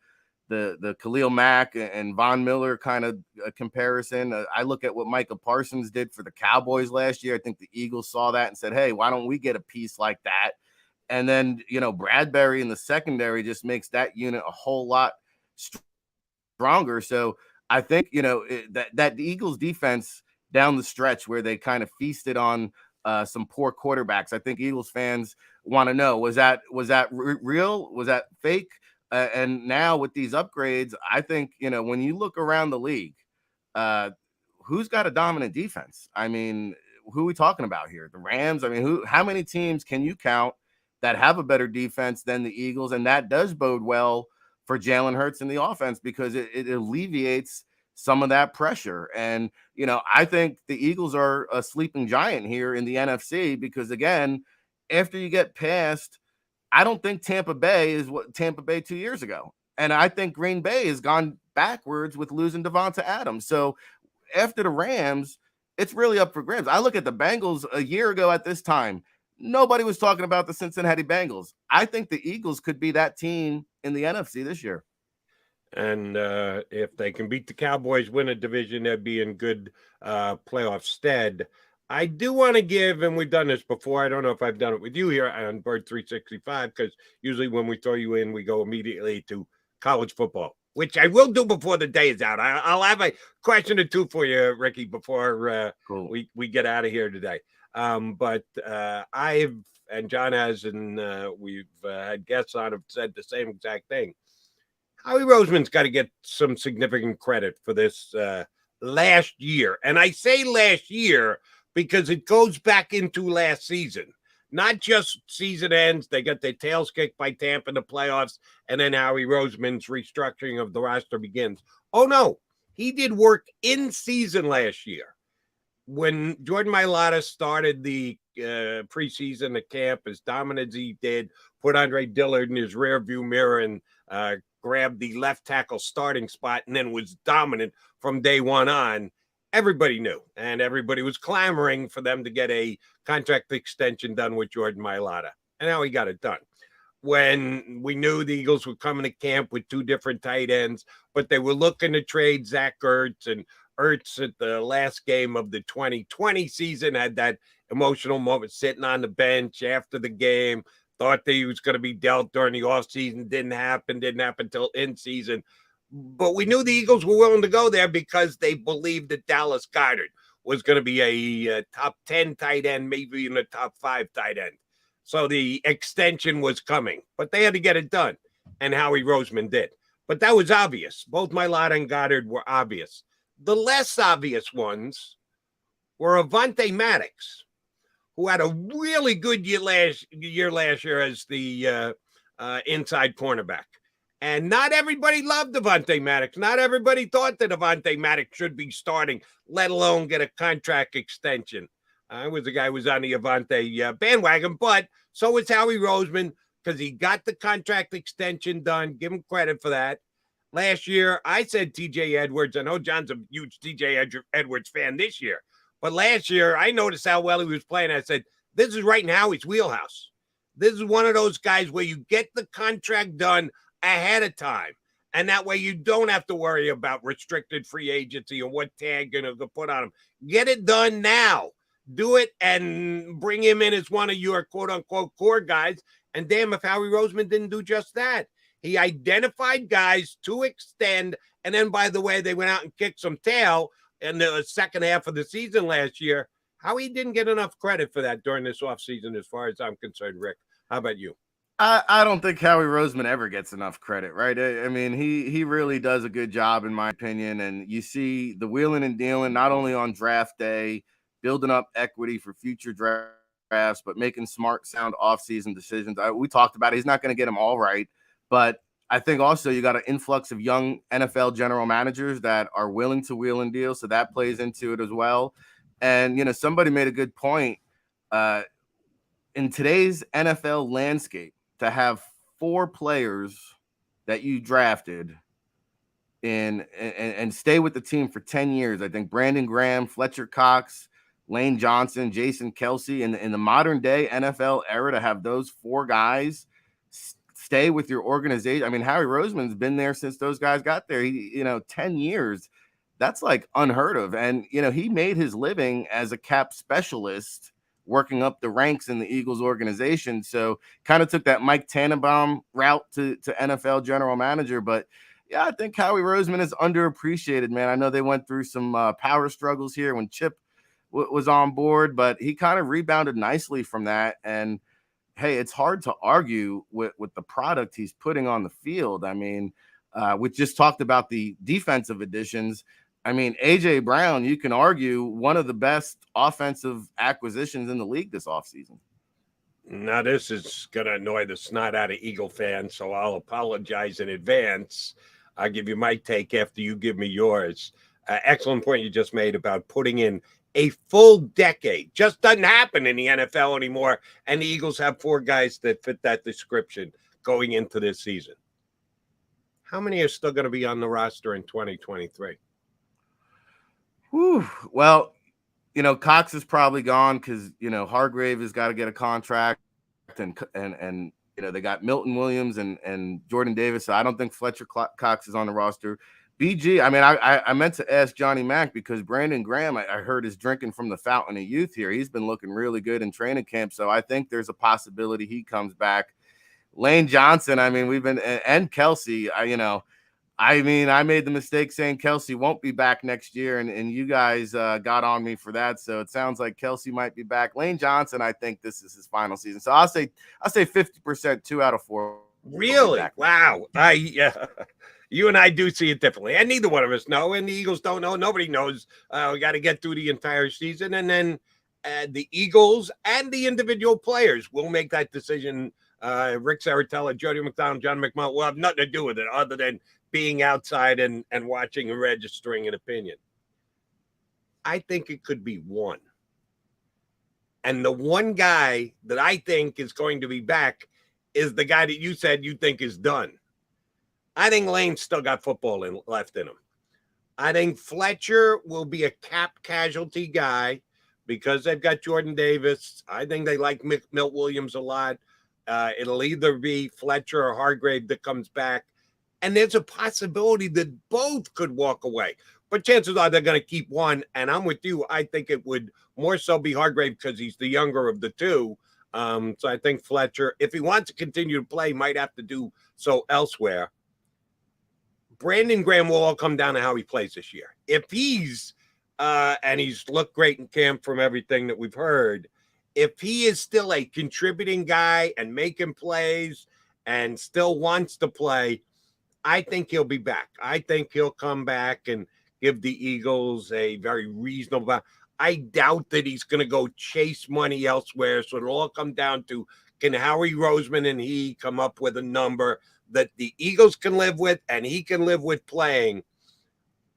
Khalil Mack and Von Miller kind of comparison. I look at what Micah Parsons did for the Cowboys last year. I think the Eagles saw that and said, hey, why don't we get a piece like that? And then, Bradbury in the secondary just makes that unit a whole lot stronger. So I think, that the Eagles defense down the stretch where they kind of feasted on some poor quarterbacks, I think Eagles fans want to know, was that real? Was that fake? And now with these upgrades, I think, when you look around the league, who's got a dominant defense? I mean, who are we talking about here? The Rams? I mean, how many teams can you count that have a better defense than the Eagles? And that does bode well for Jalen Hurts in the offense because it alleviates some of that pressure. And, I think the Eagles are a sleeping giant here in the NFC because, again, after you get past, I don't think Tampa Bay is what Tampa Bay 2 years ago. And I think Green Bay has gone backwards with losing Devonta Adams. So after the Rams, it's really up for grabs. I look at the Bengals a year ago at this time. Nobody was talking about the Cincinnati Bengals. I think the Eagles could be that team in the NFC this year. And if they can beat the Cowboys, win a division, they'd be in good playoff stead. I do want to give, and we've done this before, I don't know if I've done it with you here on Bird 365, because usually when we throw you in, we go immediately to college football, which I will do before the day is out. I'll have a question or two for you, Ricky, before we get out of here today. But I've, and John has, and we've had guests on have said the same exact thing. Howie Roseman's got to get some significant credit for this last year. And I say last year because it goes back into last season. Not just season ends. They got their tails kicked by Tampa in the playoffs, and then Howie Roseman's restructuring of the roster begins. Oh, no. He did work in season last year. When Jordan Mailata started the preseason at camp as dominant as he did, put Andre Dillard in his rearview mirror and grabbed the left tackle starting spot and then was dominant from day one on, everybody knew. And everybody was clamoring for them to get a contract extension done with Jordan Mailata. And now he got it done. When we knew the Eagles were coming to camp with two different tight ends, but they were looking to trade Zach Ertz, and Ertz at the last game of the 2020 season had that emotional moment sitting on the bench after the game, thought that he was going to be dealt during the offseason. Didn't happen until in season. But we knew the Eagles were willing to go there because they believed that Dallas Goedert was going to be a top 10 tight end, maybe in the top 5 tight end. So the extension was coming, but they had to get it done, and Howie Roseman did. But that was obvious. Both Mailata and Goddard were obvious. The less obvious ones were Avonte Maddox, who had a really good year last year as the inside cornerback. And not everybody loved Avonte Maddox. Not everybody thought that Avonte Maddox should be starting, let alone get a contract extension. I was the guy who was on the Avonte bandwagon, but so was Howie Roseman because he got the contract extension done. Give him credit for that. Last year, I said TJ Edwards. I know John's a huge TJ Edwards fan this year. But last year, I noticed how well he was playing. I said, this is right in Howie's wheelhouse. This is one of those guys where you get the contract done ahead of time. And that way you don't have to worry about restricted free agency or what tag you're going to put on him. Get it done now. Do it and bring him in as one of your quote-unquote core guys. And damn if Howie Roseman didn't do just that. He identified guys to extend. And then, by the way, they went out and kicked some tail in the second half of the season last year. Howie didn't get enough credit for that during this offseason as far as I'm concerned, Rick. How about you? I don't think Howie Roseman ever gets enough credit, right? I mean, he really does a good job, in my opinion. And you see the wheeling and dealing, not only on draft day, building up equity for future drafts, but making smart, sound offseason decisions. We talked about it. He's not going to get them all right. But I think also you got an influx of young NFL general managers that are willing to wheel and deal. So that plays into it as well. And, you know, somebody made a good point. In today's NFL landscape, to have 4 players that you drafted and stay with the team for 10 years. I think Brandon Graham, Fletcher Cox, Lane Johnson, Jason Kelsey, in the modern day NFL era, to have those 4 guys stay with your organization. I mean, Howie Roseman's been there since those guys got there. 10 years, that's like unheard of. And, he made his living as a cap specialist working up the ranks in the Eagles organization. So kind of took that Mike Tannenbaum route to NFL general manager. But yeah, I think Howie Roseman is underappreciated, man. I know they went through some power struggles here when Chip was on board, but he kind of rebounded nicely from that. And hey, it's hard to argue with the product he's putting on the field. I mean, we just talked about the defensive additions. I mean, A.J. Brown, you can argue one of the best offensive acquisitions in the league this offseason. Now, this is going to annoy the snot out of Eagle fans, so I'll apologize in advance. I'll give you my take after you give me yours. Excellent point you just made about putting in A full decade. Just doesn't happen in the NFL anymore. And the Eagles have 4 guys that fit that description going into this season. How many are still going to be on the roster in 2023? Whew. Well, Cox is probably gone because, Hargrave has got to get a contract and they got Milton Williams and Jordan Davis. So I don't think Fletcher Cox is on the roster. BG, I meant to ask Johnny Mack because Brandon Graham, I heard, is drinking from the fountain of youth here. He's been looking really good in training camp. So I think there's a possibility he comes back. Lane Johnson, we've been, and Kelsey, I made the mistake saying Kelsey won't be back next year, and you guys got on me for that. So it sounds like Kelsey might be back. Lane Johnson, I think this is his final season. So I'll say 50%, 2 out of 4. Really? Wow. You and I do see it differently, and neither one of us know, and the Eagles don't know. Nobody knows. We got to get through the entire season, and then the Eagles and the individual players will make that decision. Rick Saratella, Jody McDonald, John McMullen will have nothing to do with it other than being outside and watching and registering an opinion. I think it could be one. And the one guy that I think is going to be back is the guy that you said you think is done. I think Lane's still got football left in him. I think Fletcher will be a cap casualty guy because they've got Jordan Davis. I think they like Milt Williams a lot. It'll either be Fletcher or Hargrave that comes back. And there's a possibility that both could walk away. But chances are they're going to keep one. And I'm with you. I think it would more so be Hargrave because he's the younger of the two. So I think Fletcher, if he wants to continue to play, might have to do so elsewhere. Brandon Graham will all come down to how he plays this year. If he's, and he's looked great in camp from everything that we've heard, if he is still a contributing guy and making plays and still wants to play, I think he'll be back. I think he'll come back and give the Eagles a very reasonable. I doubt that he's going to go chase money elsewhere. So it'll all come down to, can Howie Roseman and he come up with a number that the Eagles can live with and he can live with playing?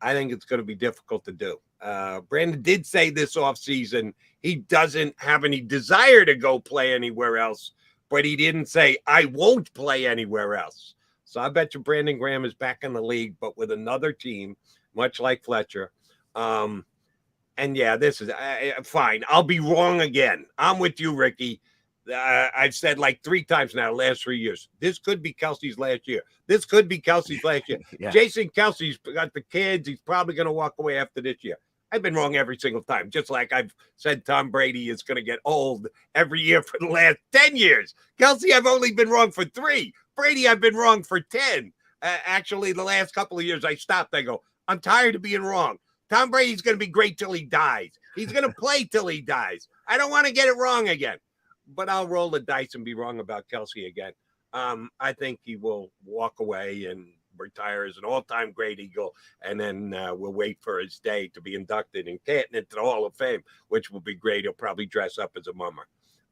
I think it's going to be difficult to do. Brandon did say this offseason he doesn't have any desire to go play anywhere else, but he didn't say, I won't play anywhere else. So I bet you Brandon Graham is back in the league, but with another team, much like Fletcher. And yeah, this is fine. I'll be wrong again. I'm with you, Ricky. I've said like 3 times now, the last 3 years, this could be Kelsey's last year. This could be Kelsey's last year. Yeah. Jason Kelsey's got the kids. He's probably going to walk away after this year. I've been wrong every single time, just like I've said Tom Brady is going to get old every year for the last 10 years. Kelsey, I've only been wrong for 3. Brady, I've been wrong for 10. Actually, the last couple of years I stopped. I go, I'm tired of being wrong. Tom Brady's going to be great till he dies. He's going to play till he dies. I don't want to get it wrong again. But I'll roll the dice and be wrong about Kelsey again. I think he will walk away and retire as an all-time great Eagle, and then we'll wait for his day to be inducted in Canton into the Hall of Fame, which will be great. He'll probably dress up as a mummer.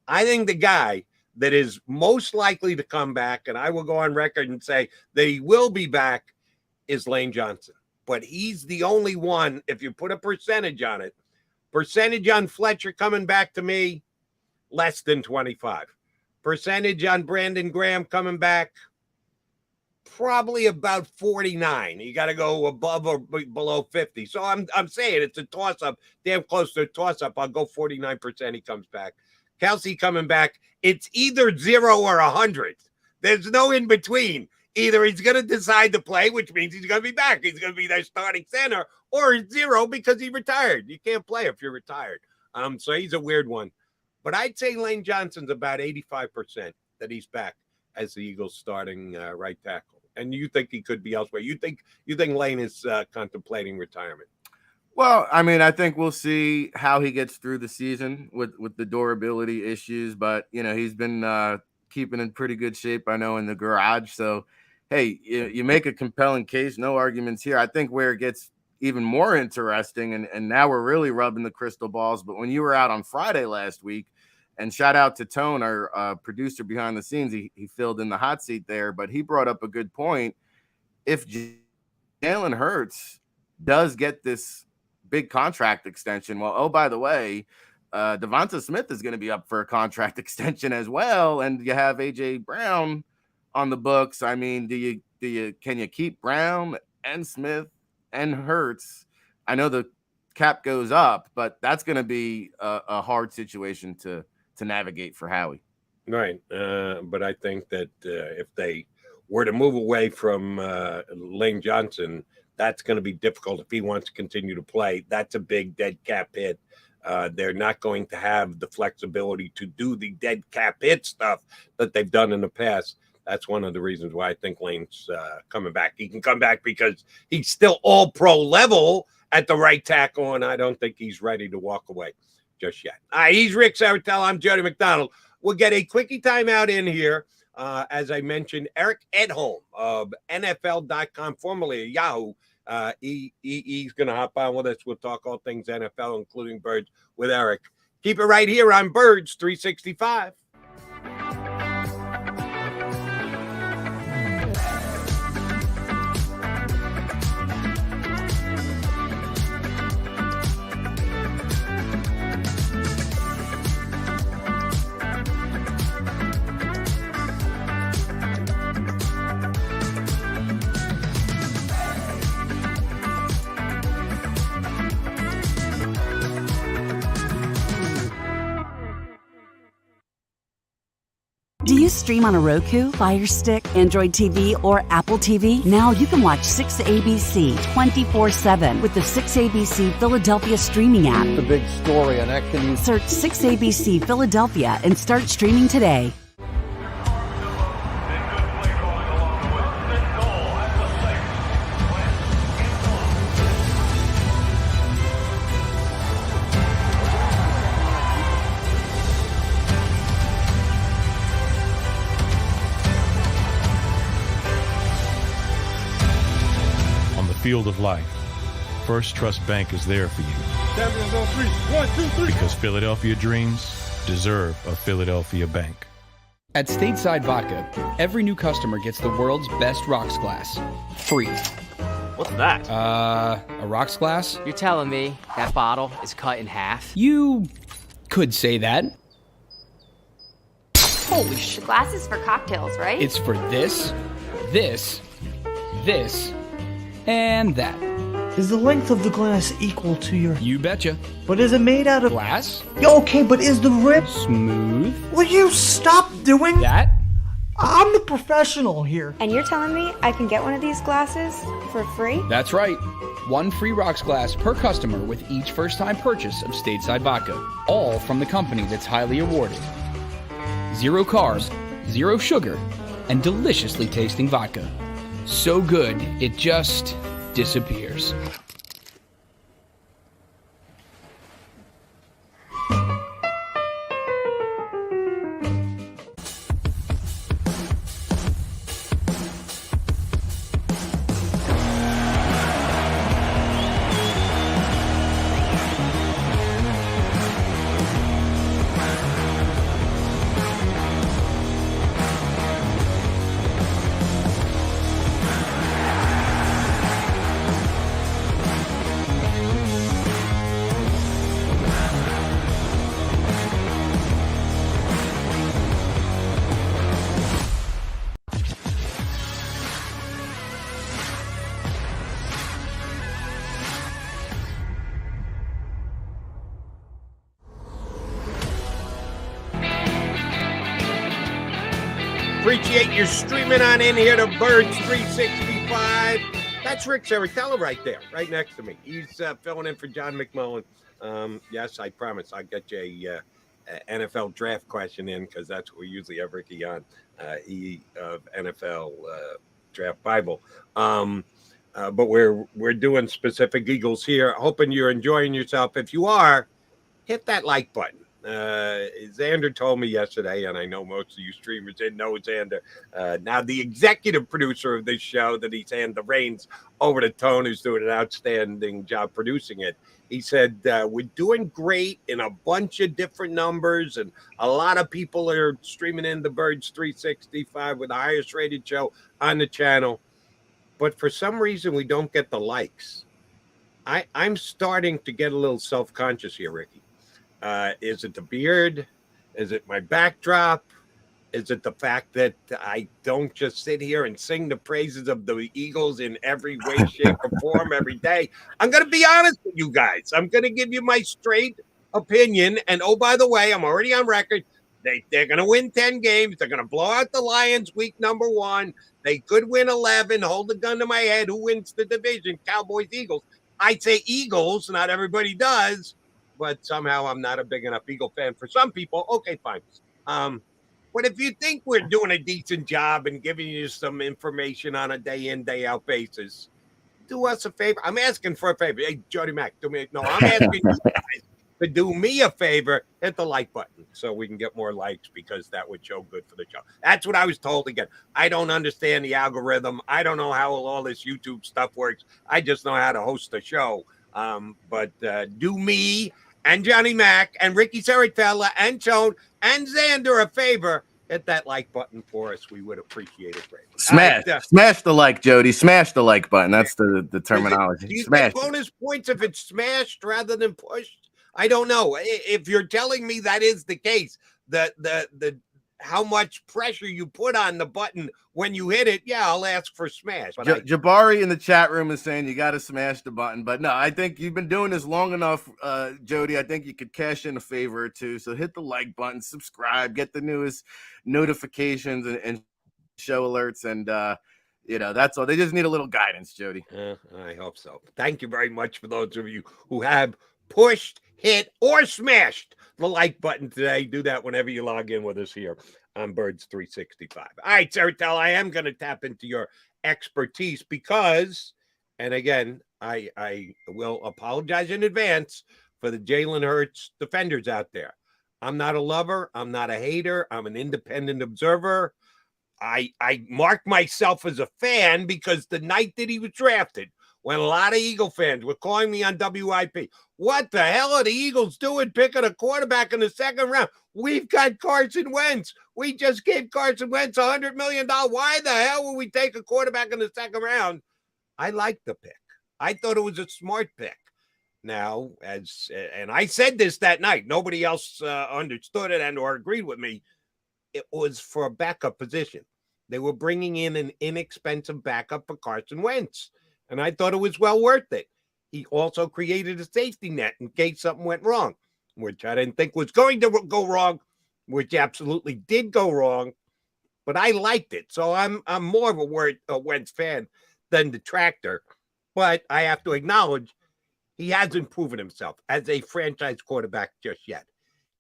I think the guy that is most likely to come back, and I will go on record and say that he will be back, is Lane Johnson. But he's the only one, if you put a percentage on it, percentage on Fletcher coming back to me, less than 25. Percentage on Brandon Graham coming back, probably about 49. You got to go above or below 50. So I'm saying it's a toss-up, damn close to a toss-up. I'll go 49% he comes back. Kelsey coming back, it's either 0 or 100. There's no in between. Either he's going to decide to play, which means he's going to be back. He's going to be their starting center, or 0 because he retired. You can't play if you're retired. So he's a weird one. But I'd say Lane Johnson's about 85% that he's back as the Eagles starting right tackle. And you think he could be elsewhere? You think Lane is contemplating retirement? Well, I think we'll see how he gets through the season with the durability issues. But, he's been keeping in pretty good shape, I know, in the garage. So, hey, you make a compelling case. No arguments here. I think where it gets even more interesting, and now we're really rubbing the crystal balls. But when you were out on Friday last week, and shout out to Tone, our producer behind the scenes, he filled in the hot seat there, but he brought up a good point. If Jalen Hurts does get this big contract extension. Well, oh, by the way, Devonta Smith is going to be up for a contract extension as well, and you have AJ Brown on the books. I mean, can you keep Brown and Smith and Hurts? I know the cap goes up, but that's going to be a hard situation to navigate for Howie. Right. But I think that if they were to move away from Lane Johnson, that's going to be difficult if he wants to continue to play. That's a big dead cap hit. They're not going to have the flexibility to do the dead cap hit stuff that they've done in the past. That's one of the reasons why I think Lane's coming back. He can come back because he's still all pro level at the right tackle, and I don't think he's ready to walk away just yet. All right, he's Rick Saratella. I'm Jody McDonald. We'll get a quickie timeout in here. As I mentioned, Eric Edholm of NFL.com, formerly of Yahoo, he's going to hop on with us. We'll talk all things NFL, including Birds, with Eric. Keep it right here on Birds 365. Do you stream on a Roku, Fire Stick, Android TV, or Apple TV? Now you can watch 6ABC 24/7 with the 6ABC Philadelphia streaming app. The big story on Action News. Search 6ABC Philadelphia and start streaming today. Field of life, First Trust Bank is there for you. Champions on three. 1, 2, 3. Because Philadelphia dreams deserve a Philadelphia bank. At Stateside Vodka, every new customer gets the world's best rocks glass. Free. What's that? A rocks glass? You're telling me that bottle is cut in half? You could say that. Holy shit. Glass is for cocktails, right? It's for this, and that. Is the length of the glass equal to your... You betcha. But is it made out of... Glass? Yeah, okay, but is the rip... Smooth? Will you stop doing... That? I'm the professional here. And you're telling me I can get one of these glasses for free? That's right. One free rocks glass per customer with each first-time purchase of Stateside Vodka. All from the company that's highly awarded. 0 carbs, 0 sugar, and deliciously tasting vodka. So good, it just disappears. Appreciate you streaming on in here to Birds 365. That's Rick Saratella right there, right next to me. He's filling in for John McMullen. Yes, I promise I'll get you a NFL draft question in because that's what we usually have Ricky on. He of NFL Draft Bible. But we're doing specific Eagles here. Hoping you're enjoying yourself. If you are, hit that like button. Xander told me yesterday, and I know most of you streamers didn't know Xander. Now the executive producer of this show, that he's handed the reins over to Tone, who's doing an outstanding job producing it. He said, we're doing great in a bunch of different numbers, and a lot of people are streaming in the Birds 365 with the highest rated show on the channel. But for some reason, we don't get the likes. I'm starting to get a little self-conscious here, Ricky. Is it the beard? Is it my backdrop? Is it the fact that I don't just sit here and sing the praises of the Eagles in every way, shape, or form every day? I'm going to be honest with you guys. I'm going to give you my straight opinion. And oh, by the way, I'm already on record. They're going to win 10 games. They're going to blow out the Lions week number 1. They could win 11. Hold the gun to my head. Who wins the division? Cowboys, Eagles. I'd say Eagles. Not everybody does. But somehow I'm not a big enough Eagle fan for some people. Okay, fine. But if you think we're doing a decent job and giving you some information on a day in, day out basis, do us a favor. I'm asking for a favor. Hey, Jody Mack, do me. No, I'm asking you guys to do me a favor. Hit the like button so we can get more likes because that would show good for the show. That's what I was told again. I don't understand the algorithm. I don't know how all this YouTube stuff works. I just know how to host a show. But do me and Johnny Mack and Ricky Saratella and Tone and Xander a favor. Hit that like button for us. We would appreciate it greatly. Smash the like, Jody. Smash the like button. That's the terminology. Do you Smash get bonus points if it's smashed rather than pushed? I don't know. If you're telling me that is the case, the how much pressure you put on the button when you hit it, yeah, I'll ask for smash. But Jabari in the chat room is saying you got to smash the button. But no, I think you've been doing this long enough, Jody. I think you could cash in a favor or two. So hit the like button, subscribe, get the newest notifications and show alerts. And, that's all. They just need a little guidance, Jody. I hope so. Thank you very much for those of you who have pushed, hit, or smashed the like button today. Do that whenever you log in with us here on Birds 365. All right, Saratella, I am going to tap into your expertise because, and again, I will apologize in advance for the Jalen Hurts defenders out there. I'm not a lover. I'm not a hater. I'm an independent observer. I mark myself as a fan because the night that he was drafted, when a lot of Eagle fans were calling me on WIP, what the hell are the Eagles doing picking a quarterback in the second round? We've got Carson Wentz. We just gave Carson Wentz $100 million. Why the hell would we take a quarterback in the second round? I liked the pick. I thought it was a smart pick. Now, and I said this that night, nobody else understood it and or agreed with me. It was for a backup position. They were bringing in an inexpensive backup for Carson Wentz. And I thought it was well worth it. He also created a safety net in case something went wrong, which I didn't think was going to go wrong, which absolutely did go wrong. But I liked it. So I'm more of a Wentz fan than detractor. But I have to acknowledge he hasn't proven himself as a franchise quarterback just yet.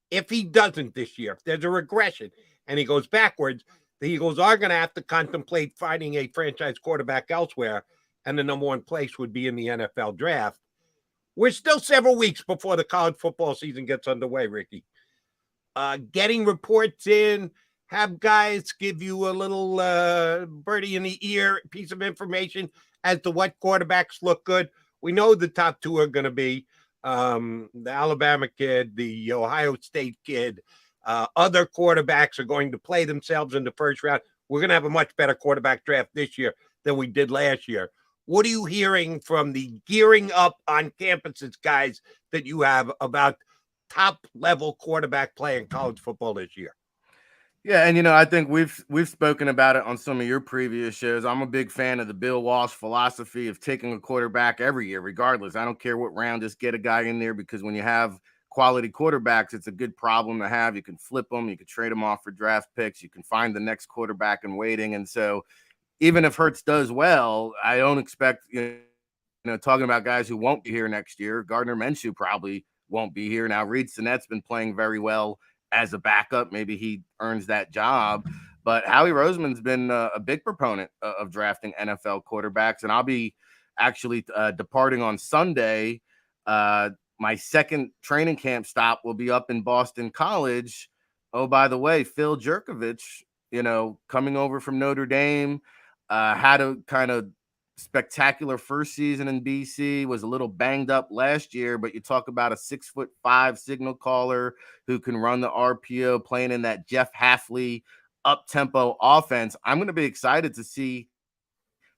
If he doesn't this year, if there's a regression and he goes backwards, the Eagles are going to have to contemplate finding a franchise quarterback elsewhere. And the number one place would be in the NFL draft. We're still several weeks before the college football season gets underway, Ricky. Getting reports in, have guys give you a little birdie in the ear piece of information as to what quarterbacks look good. We know the top two are going to be the Alabama kid, the Ohio State kid. Other quarterbacks are going to play themselves in the first round. We're going to have a much better quarterback draft this year than we did last year. What are you hearing from the gearing up on campuses guys that you have about top level quarterback play in college football this year? Yeah, and I think we've spoken about it on some of your previous shows. I'm a big fan of the Bill Walsh philosophy of taking a quarterback every year, regardless. I don't care what round, just get a guy in there because when you have quality quarterbacks, it's a good problem to have. You can flip them, you can trade them off for draft picks, you can find the next quarterback in waiting, and so even if Hurts does well, I don't expect, talking about guys who won't be here next year. Gardner Minshew probably won't be here. Now, Reed Sinet's been playing very well as a backup. Maybe he earns that job. But Howie Roseman's been a big proponent of drafting NFL quarterbacks. And I'll be actually departing on Sunday. My second training camp stop will be up in Boston College. Oh, by the way, Phil Jerkovich, coming over from Notre Dame, had a kind of spectacular first season in BC, was a little banged up last year, but you talk about a 6'5" signal caller who can run the RPO, playing in that Jeff Hafley up-tempo offense. I'm going to be excited to see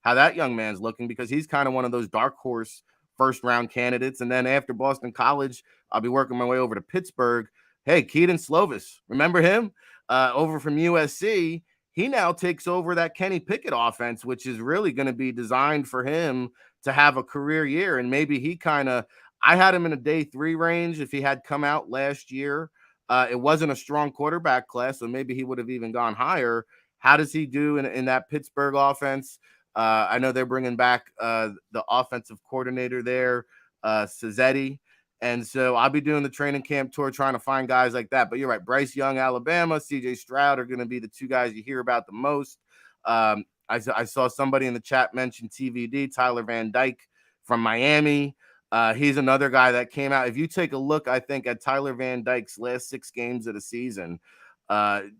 how that young man's looking because he's kind of one of those dark horse first-round candidates. And then after Boston College, I'll be working my way over to Pittsburgh. Hey, Keaton Slovis, remember him? Over from USC. He now takes over that Kenny Pickett offense, which is really going to be designed for him to have a career year. And maybe he I had him in a day 3 range if he had come out last year. It wasn't a strong quarterback class, so maybe he would have even gone higher. How does he do in that Pittsburgh offense? I know they're bringing back the offensive coordinator there, Cizzetti. And so I'll be doing the training camp tour trying to find guys like that. But you're right. Bryce Young, Alabama, CJ Stroud are going to be the 2 guys you hear about the most. I saw somebody in the chat mention TVD, Tyler Van Dyke from Miami. He's another guy that came out. If you take a look, I think, at Tyler Van Dyke's last 6 games of the season,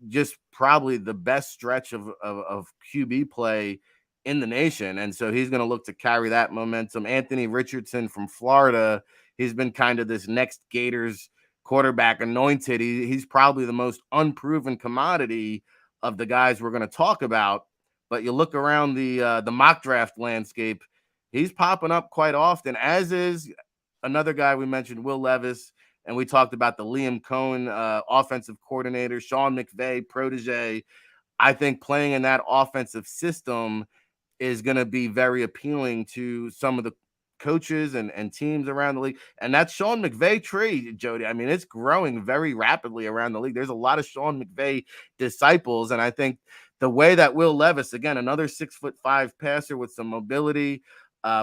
just probably the best stretch of QB play in the nation. And so he's going to look to carry that momentum. Anthony Richardson from Florida, he's been kind of this next Gators quarterback anointed. He's probably the most unproven commodity of the guys we're going to talk about. But you look around the mock draft landscape, he's popping up quite often, as is another guy we mentioned, Will Levis, and we talked about the Liam Cohen offensive coordinator, Sean McVay, protege. I think playing in that offensive system is going to be very appealing to some of the coaches and teams around the league. And that Sean McVay tree, Jody, I mean, it's growing very rapidly around the league. There's a lot of Sean McVay disciples. And I think the way that Will Levis, again, another 6'5" passer with some mobility,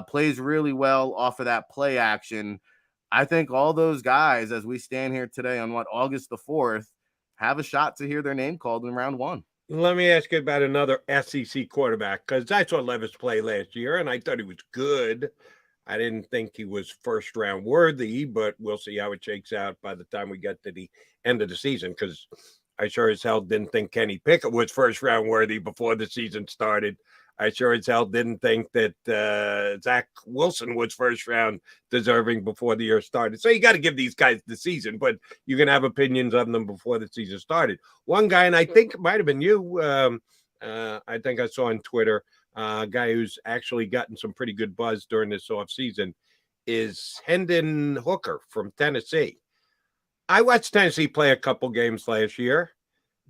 plays really well off of that play action. I think all those guys, as we stand here today on August the 4th, have a shot to hear their name called in round 1. Let me ask you about another SEC quarterback, because I saw Levis play last year, and I thought he was good. I didn't think he was first-round worthy, but we'll see how it shakes out by the time we get to the end of the season, because I sure as hell didn't think Kenny Pickett was first-round worthy before the season started. I sure as hell didn't think that Zach Wilson was first-round deserving before the year started. So you got to give these guys the season, but you can have opinions on them before the season started. One guy, and I think it might have been you, I think I saw on Twitter, a guy who's actually gotten some pretty good buzz during this offseason is Hendon Hooker from Tennessee. I watched Tennessee play a couple games last year.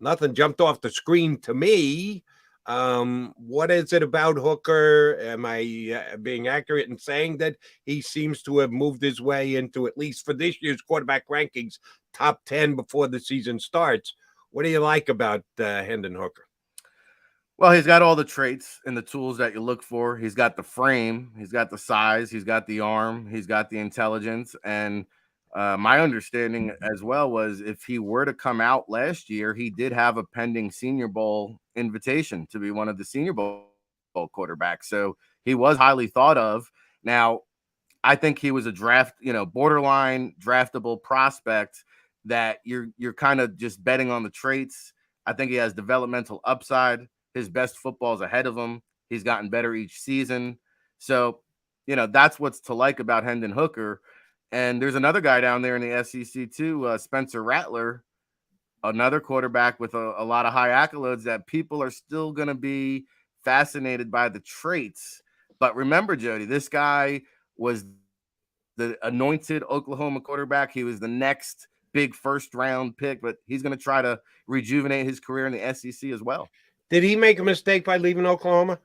Nothing jumped off the screen to me. What is it about Hooker? Am I being accurate in saying that he seems to have moved his way into, at least for this year's quarterback rankings, top 10 before the season starts? What do you like about Hendon Hooker? Well, he's got all the traits and the tools that you look for. He's got the frame, he's got the size, he's got the arm, he's got the intelligence. And my understanding as well was if he were to come out last year, he did have a pending Senior Bowl invitation to be one of the Senior Bowl quarterbacks. So he was highly thought of. Now, I think he was a borderline draftable prospect that you're kind of just betting on the traits. I think he has developmental upside. His best football is ahead of him. He's gotten better each season. So, that's what's to like about Hendon Hooker. And there's another guy down there in the SEC too, Spencer Rattler, another quarterback with a lot of high accolades that people are still going to be fascinated by the traits. But remember, Jody, this guy was the anointed Oklahoma quarterback. He was the next big first-round pick, but he's going to try to rejuvenate his career in the SEC as well. Did he make a mistake by leaving Oklahoma?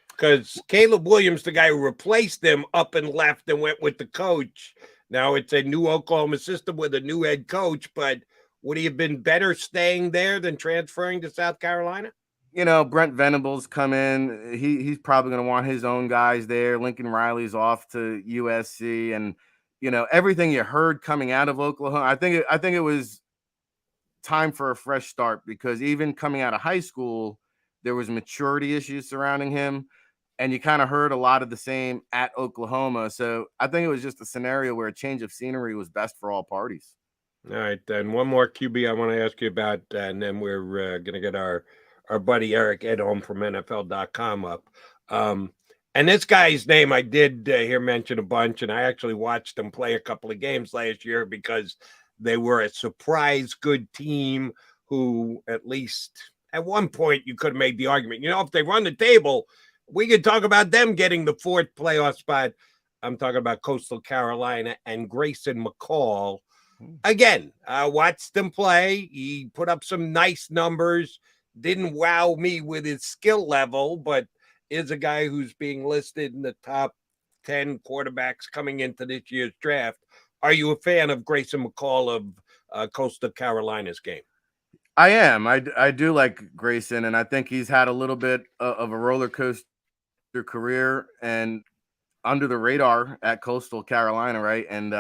Because Caleb Williams, the guy who replaced him, up and left and went with the coach. Now it's a new Oklahoma system with a new head coach, but would he have been better staying there than transferring to South Carolina? Brent Venables come in. He's probably going to want his own guys there. Lincoln Riley's off to USC, and everything you heard coming out of Oklahoma. I think it was time for a fresh start, because even coming out of high school, there was maturity issues surrounding him. And you kind of heard a lot of the same at Oklahoma. So I think it was just a scenario where a change of scenery was best for all parties. All right. Then one more QB I want to ask you about, and then we're going to get our buddy Eric Edholm from NFL.com up. And this guy's name I did hear mentioned a bunch, and I actually watched him play a couple of games last year because they were a surprise good team who, at least at one point, you could have made the argument, if they run the table, we could talk about them getting the 4th playoff spot. I'm talking about Coastal Carolina and Grayson McCall. Again, watched him play. He put up some nice numbers. Didn't wow me with his skill level, but is a guy who's being listed in the top 10 quarterbacks coming into this year's draft. Are you a fan of Grayson McCall of Coastal Carolina's game? I am. I do like Grayson, and I think he's had a little bit of a roller coaster career and under the radar at Coastal Carolina, right? And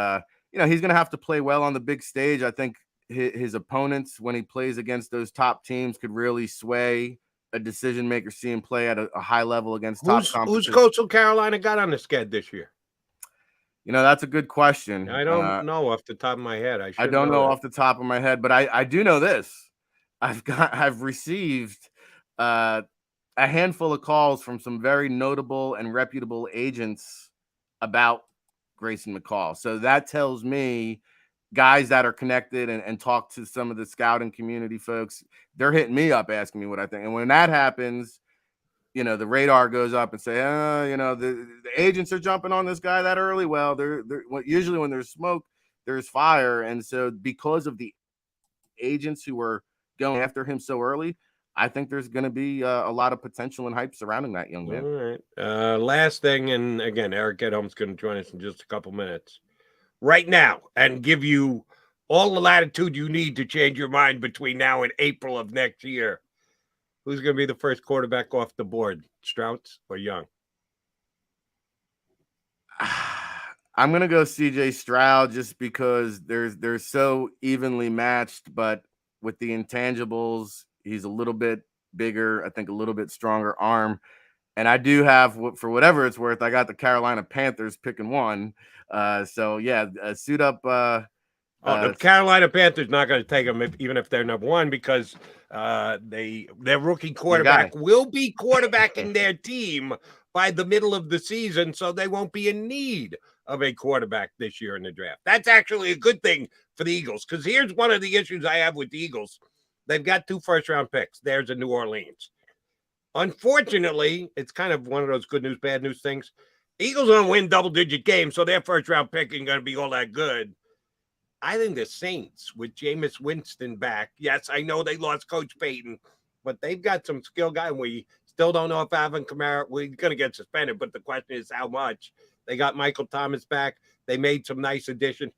he's going to have to play well on the big stage. I think his opponents, when he plays against those top teams, could really sway a decision maker, see him play at a high level against top competition. Who's Coastal Carolina got on the sched this year? That's a good question. I don't know off the top of my head. I don't know off the top of my head, but I do know this. I've received a handful of calls from some very notable and reputable agents about Grayson McCall. So that tells me guys that are connected and talk to some of the scouting community folks, they're hitting me up asking me what I think. And when that happens, the radar goes up and say, the agents are jumping on this guy that early. Well, usually when there's smoke, there's fire. And so because of the agents who were going after him so early, I think there's going to be a lot of potential and hype surrounding that young man. All right. Last thing, and again, Eric Edholm's going to join us in just a couple minutes. Right now, and give you all the latitude you need to change your mind between now and April of next year. Who's going to be the first quarterback off the board, Strauss or Young? I'm going to go CJ Stroud just because they're so evenly matched, but with the intangibles, he's a little bit bigger, I think a little bit stronger arm. And I do have, for whatever it's worth, I got the Carolina Panthers picking one. Suit up. The Carolina Panthers not going to take them even if they're number one because their rookie quarterback will be quarterbacking their team by the middle of the season, so they won't be in need of a quarterback this year in the draft. That's actually a good thing for the Eagles because here's one of the issues I have with the Eagles. They've got 2 first-round picks. There's in New Orleans. Unfortunately, it's kind of one of those good news, bad news things. Eagles don't win double-digit games, so their first-round pick ain't going to be all that good. I think the Saints, with Jameis Winston back, yes, I know they lost Coach Payton, but they've got some skill guy. We still don't know if Alvin Kamara, we're going to get suspended, but the question is how much. They got Michael Thomas back. They made some nice additions.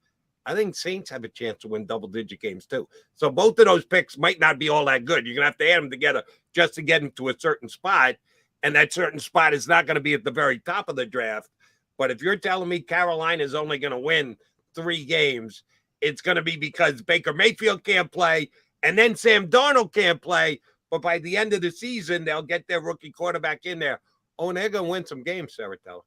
I think Saints have a chance to win double-digit games too. So both of those picks might not be all that good. You're going to have to add them together just to get them to a certain spot, and that certain spot is not going to be at the very top of the draft. But if you're telling me Carolina is only going to win 3 games, it's going to be because Baker Mayfield can't play, and then Sam Darnold can't play, but by the end of the season, they'll get their rookie quarterback in there. Oh, and they're going to win some games, Saratella.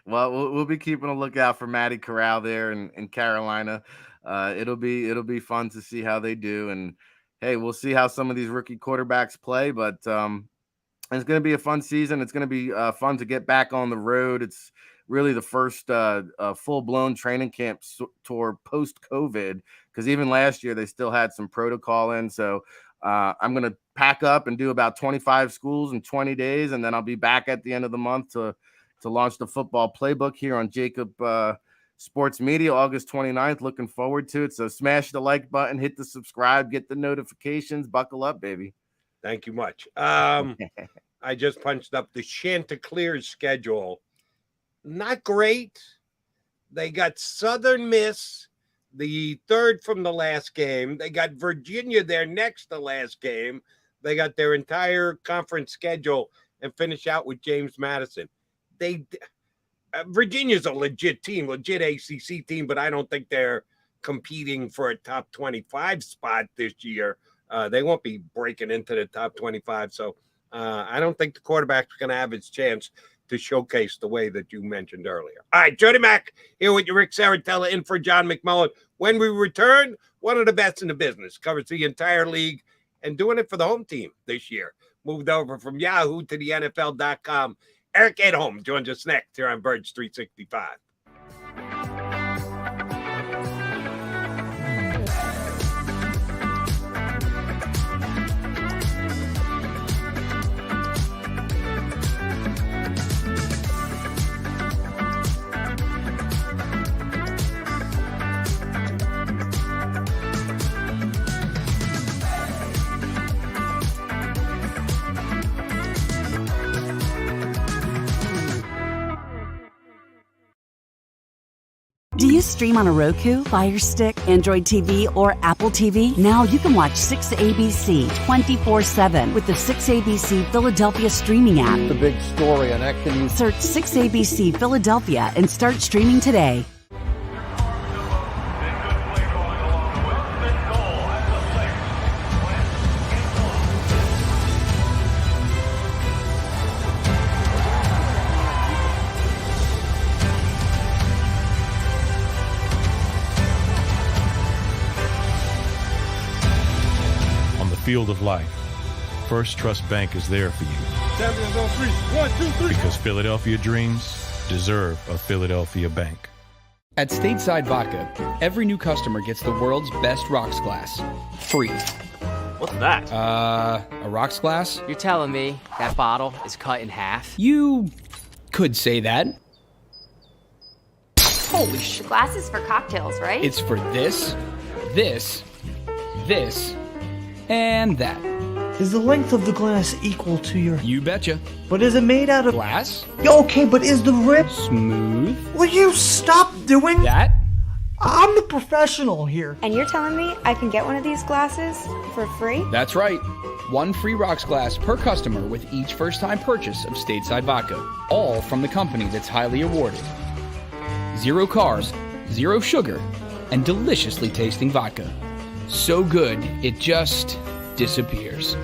Well, we'll be keeping a lookout for Matty Corral there in Carolina. It'll be fun to see how they do, and hey, we'll see how some of these rookie quarterbacks play. But it's going to be a fun season. It's going to be fun to get back on the road. It's really the first full-blown training camp tour post-COVID because even last year they still had some protocol in. So I'm going to pack up and do about 25 schools in 20 days, and then I'll be back at the end of the month to launch the football playbook here on JAKIB Sports Media, August 29th. Looking forward to it. So smash the like button, hit the subscribe, get the notifications, buckle up, baby. Thank you much. I just punched up the Chanticleer's schedule. Not great. They got Southern Miss, the third from the last game. They got Virginia their next to last game. They got their entire conference schedule and finish out with James Madison. Virginia's a legit team, legit ACC team, but I don't think they're competing for a top 25 spot this year. They won't be breaking into the top 25. So I don't think the quarterback's going to have his chance to showcase the way that you mentioned earlier. All right, Jody Mack here with you, Rick Saratella, in for John McMullen. When we return, one of the best in the business, covers the entire league and doing it for the home team this year. Moved over from Yahoo to the NFL.com. Eric Edholm joins us next here on Birds 365. Do you stream on a Roku, Fire Stick, Android TV, or Apple TV? Now you can watch 6ABC 24/7 with the 6ABC Philadelphia streaming app. The big story on Action News. Search 6ABC Philadelphia and start streaming today. Field of life, First Trust Bank is there for you. Champions on three. 1, 2, 3. Because Philadelphia dreams deserve a Philadelphia bank. At Stateside Vodka, every new customer gets the world's best rocks glass. Free. What's that? A rocks glass? You're telling me that bottle is cut in half? You could say that. Holy sh! The glass is for cocktails, right? It's for this, this, this, and that. Is the length of the glass equal to your... You betcha. But is it made out of... Glass? Okay, but is the rib... Smooth? Will you stop doing... That? I'm the professional here. And you're telling me I can get one of these glasses for free? That's right. One free rocks glass per customer with each first-time purchase of Stateside Vodka. All from the company that's highly awarded. 0 carbs, 0 sugar, and deliciously tasting vodka. So good, it just disappears.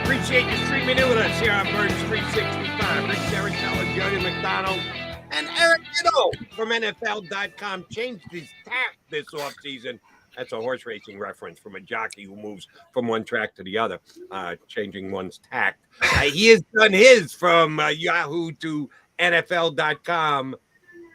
Appreciate you streaming in with us here on Birds 365. Rick Serritella, Jody McDonald, and Eric Kittle from NFL.com changed his tack this offseason. That's a horse racing reference from a jockey who moves from one track to the other, changing one's tack. He has done his from Yahoo to NFL.com.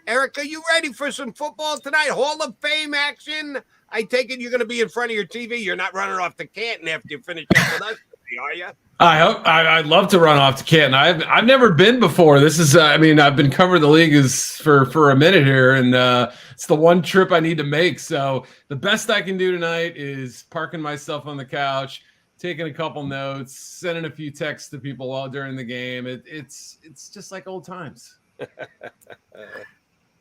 Eric, are you ready for some football tonight? Hall of Fame action? I take it you're going to be in front of your TV. You're not running off to Canton after you finish up with us, are you? I'd love to run off to Canton. I've never been before. This is, I've been covering the league for a minute here, and it's the one trip I need to make. So the best I can do tonight is parking myself on the couch, taking a couple notes, sending a few texts to people while during the game. It's just like old times.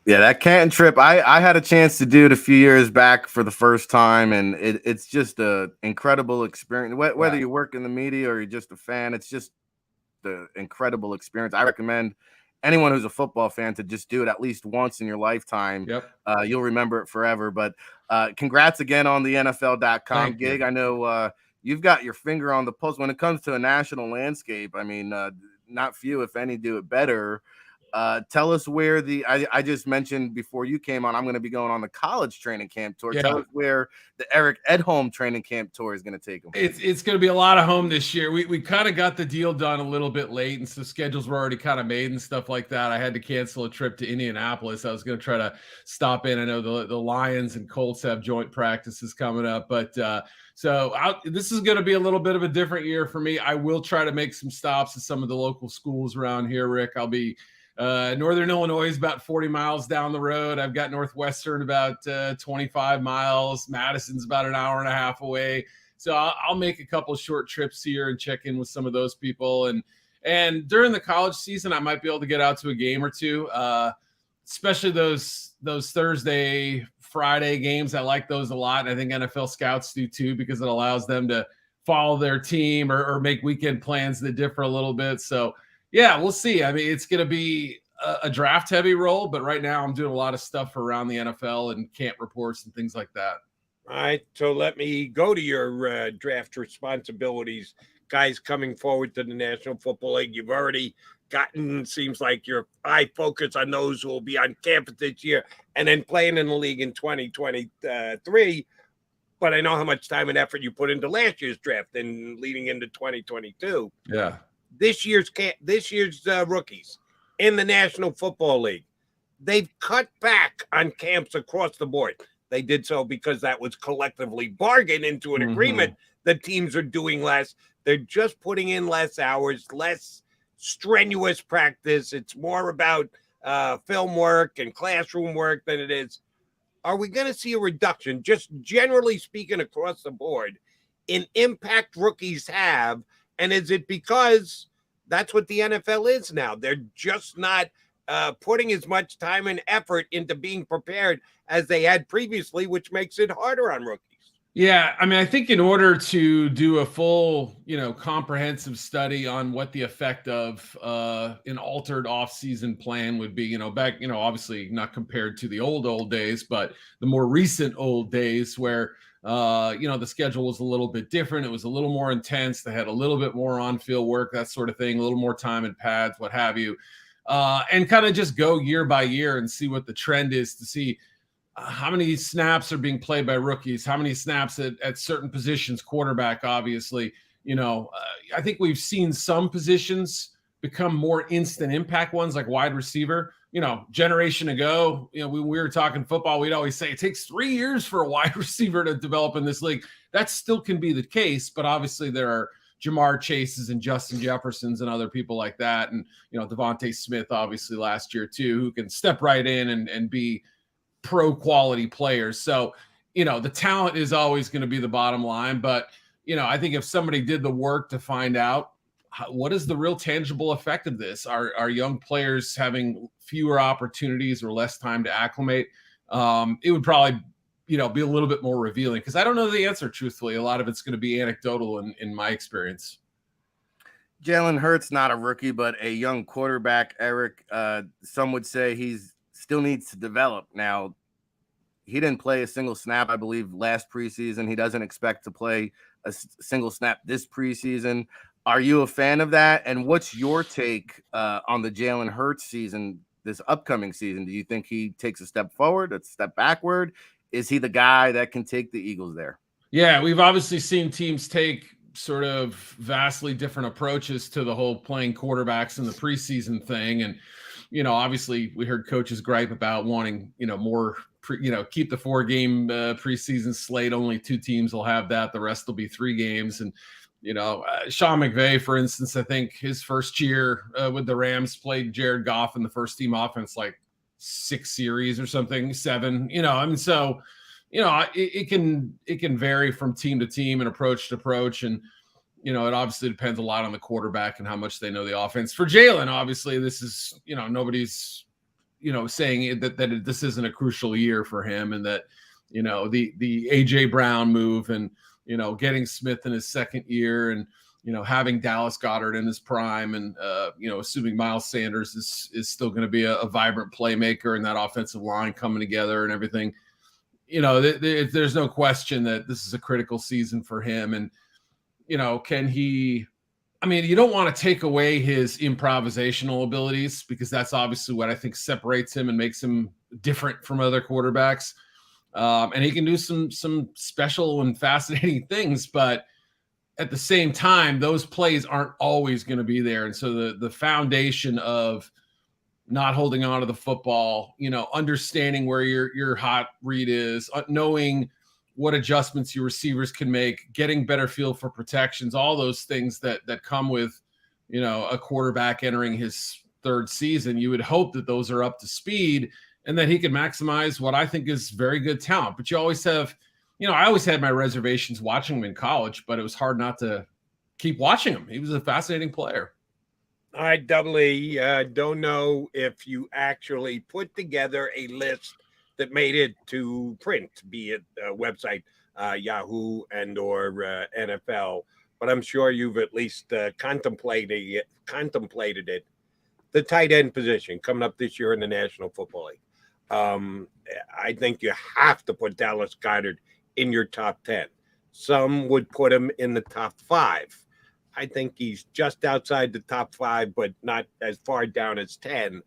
Yeah, that Canton trip, I had a chance to do it a few years back for the first time, and it's just an incredible experience. Whether you work in the media or you're just a fan, it's just the incredible experience. I recommend anyone who's a football fan to just do it at least once in your lifetime. Yep. You'll remember it forever. But congrats again on the NFL.com gig. I know you've got your finger on the pulse when it comes to a national landscape. I mean, not few, if any, do it better. Tell us where I just mentioned before you came on, I'm going to be going on the college training camp tour. Yeah. Tell us where the Eric Edholm training camp tour is going to take them. It's going to be a lot of home this year. We kind of got the deal done a little bit late, and so schedules were already kind of made and stuff like that. I had to cancel a trip to Indianapolis. I was going to try to stop in. I know the Lions and Colts have joint practices coming up, but this is going to be a little bit of a different year for me. I will try to make some stops at some of the local schools around here, Rick. I'll be Northern Illinois is about 40 miles down the road. I've got Northwestern about 25 miles. Madison's about an hour and a half away. So I'll make a couple of short trips here and check in with some of those people. And during the college season, I might be able to get out to a game or two, especially those Thursday, Friday games. I like those a lot. And I think NFL scouts do too, because it allows them to follow their team or make weekend plans that differ a little bit. So yeah, we'll see. I mean, it's going to be a draft heavy role, but right now I'm doing a lot of stuff around the NFL and camp reports and things like that. All right. So let me go to your draft responsibilities guys coming forward to the National Football League. You've already gotten, seems like your eye focus on those who will be on campus this year and then playing in the league in 2023. But I know how much time and effort you put into last year's draft and leading into 2022. Yeah. This year's rookies in the National Football League, they've cut back on camps across the board. They did so because that was collectively bargained into an agreement. The teams are doing less. They're just putting in less hours, less strenuous practice. It's more about film work and classroom work than it is. Are we going to see a reduction, just generally speaking across the board, in impact rookies have? And is it because that's what the NFL is now? They're just not putting as much time and effort into being prepared as they had previously, which makes it harder on rookies. Yeah, I mean, I think in order to do a full, comprehensive study on what the effect of an altered off-season plan would be, back, obviously not compared to the old days, but the more recent old days where, the schedule was a little bit different. It was a little more intense. They had a little bit more on-field work, that sort of thing, a little more time in pads, what have you, and kind of just go year by year and see what the trend is to see how many snaps are being played by rookies, how many snaps at certain positions, quarterback, obviously. I think we've seen some positions become more instant impact ones, like wide receiver. Generation ago, we were talking football, we'd always say it takes 3 years for a wide receiver to develop in this league. That still can be the case, but obviously there are Jamar Chases and Justin Jeffersons and other people like that. And, Devontae Smith, obviously last year too, who can step right in and be pro quality players. So, the talent is always going to be the bottom line. But, I think if somebody did the work to find out what is the real tangible effect of this, are young players having fewer opportunities or less time to acclimate, it would probably, be a little bit more revealing, because I don't know the answer, truthfully. A lot of it's going to be anecdotal in my experience. Jalen Hurts, not a rookie, but a young quarterback, Eric. Some would say he's still needs to develop. Now, he didn't play a single snap, I believe, last preseason. He doesn't expect to play a single snap this preseason. Are you a fan of that? And what's your take on the Jalen Hurts season, this upcoming season? Do you think he takes a step forward, a step backward? Is he the guy that can take the Eagles there? Yeah, we've obviously seen teams take sort of vastly different approaches to the whole playing quarterbacks in the preseason thing. And, obviously we heard coaches gripe about wanting, more, keep the 4-game preseason slate. Only 2 teams will have that. The rest will be 3 games. And, Sean McVay, for instance, I think his first year with the Rams played Jared Goff in the first team offense, like 6 series or something, 7, so, it can vary from team to team and approach to approach. And, it obviously depends a lot on the quarterback and how much they know the offense. For Jalen, obviously, this is, nobody's, saying that this isn't a crucial year for him, and that, the AJ Brown move and, getting Smith in his second year and, having Dallas Goedert in his prime and, assuming Miles Sanders is still going to be a vibrant playmaker, and that offensive line coming together and everything, there's no question that this is a critical season for him. And, can he, you don't want to take away his improvisational abilities, because that's obviously what I think separates him and makes him different from other quarterbacks. And he can do some special and fascinating things, but at the same time, those plays aren't always going to be there. And so the foundation of not holding on to the football, understanding where your hot read is, knowing what adjustments your receivers can make, getting better feel for protections, all those things that come with, a quarterback entering his 3rd season. You would hope that those are up to speed and that he can maximize what I think is very good talent. But you always have, I always had my reservations watching him in college, but it was hard not to keep watching him. He was a fascinating player. I doubly don't know if you actually put together a list that made it to print, be it a website, Yahoo and or NFL, but I'm sure you've at least contemplated it. The tight end position coming up this year in the National Football League. I think you have to put Dallas Goedert in your top 10. Some would put him in the top 5. I think he's just outside the top 5, but not as far down as 10.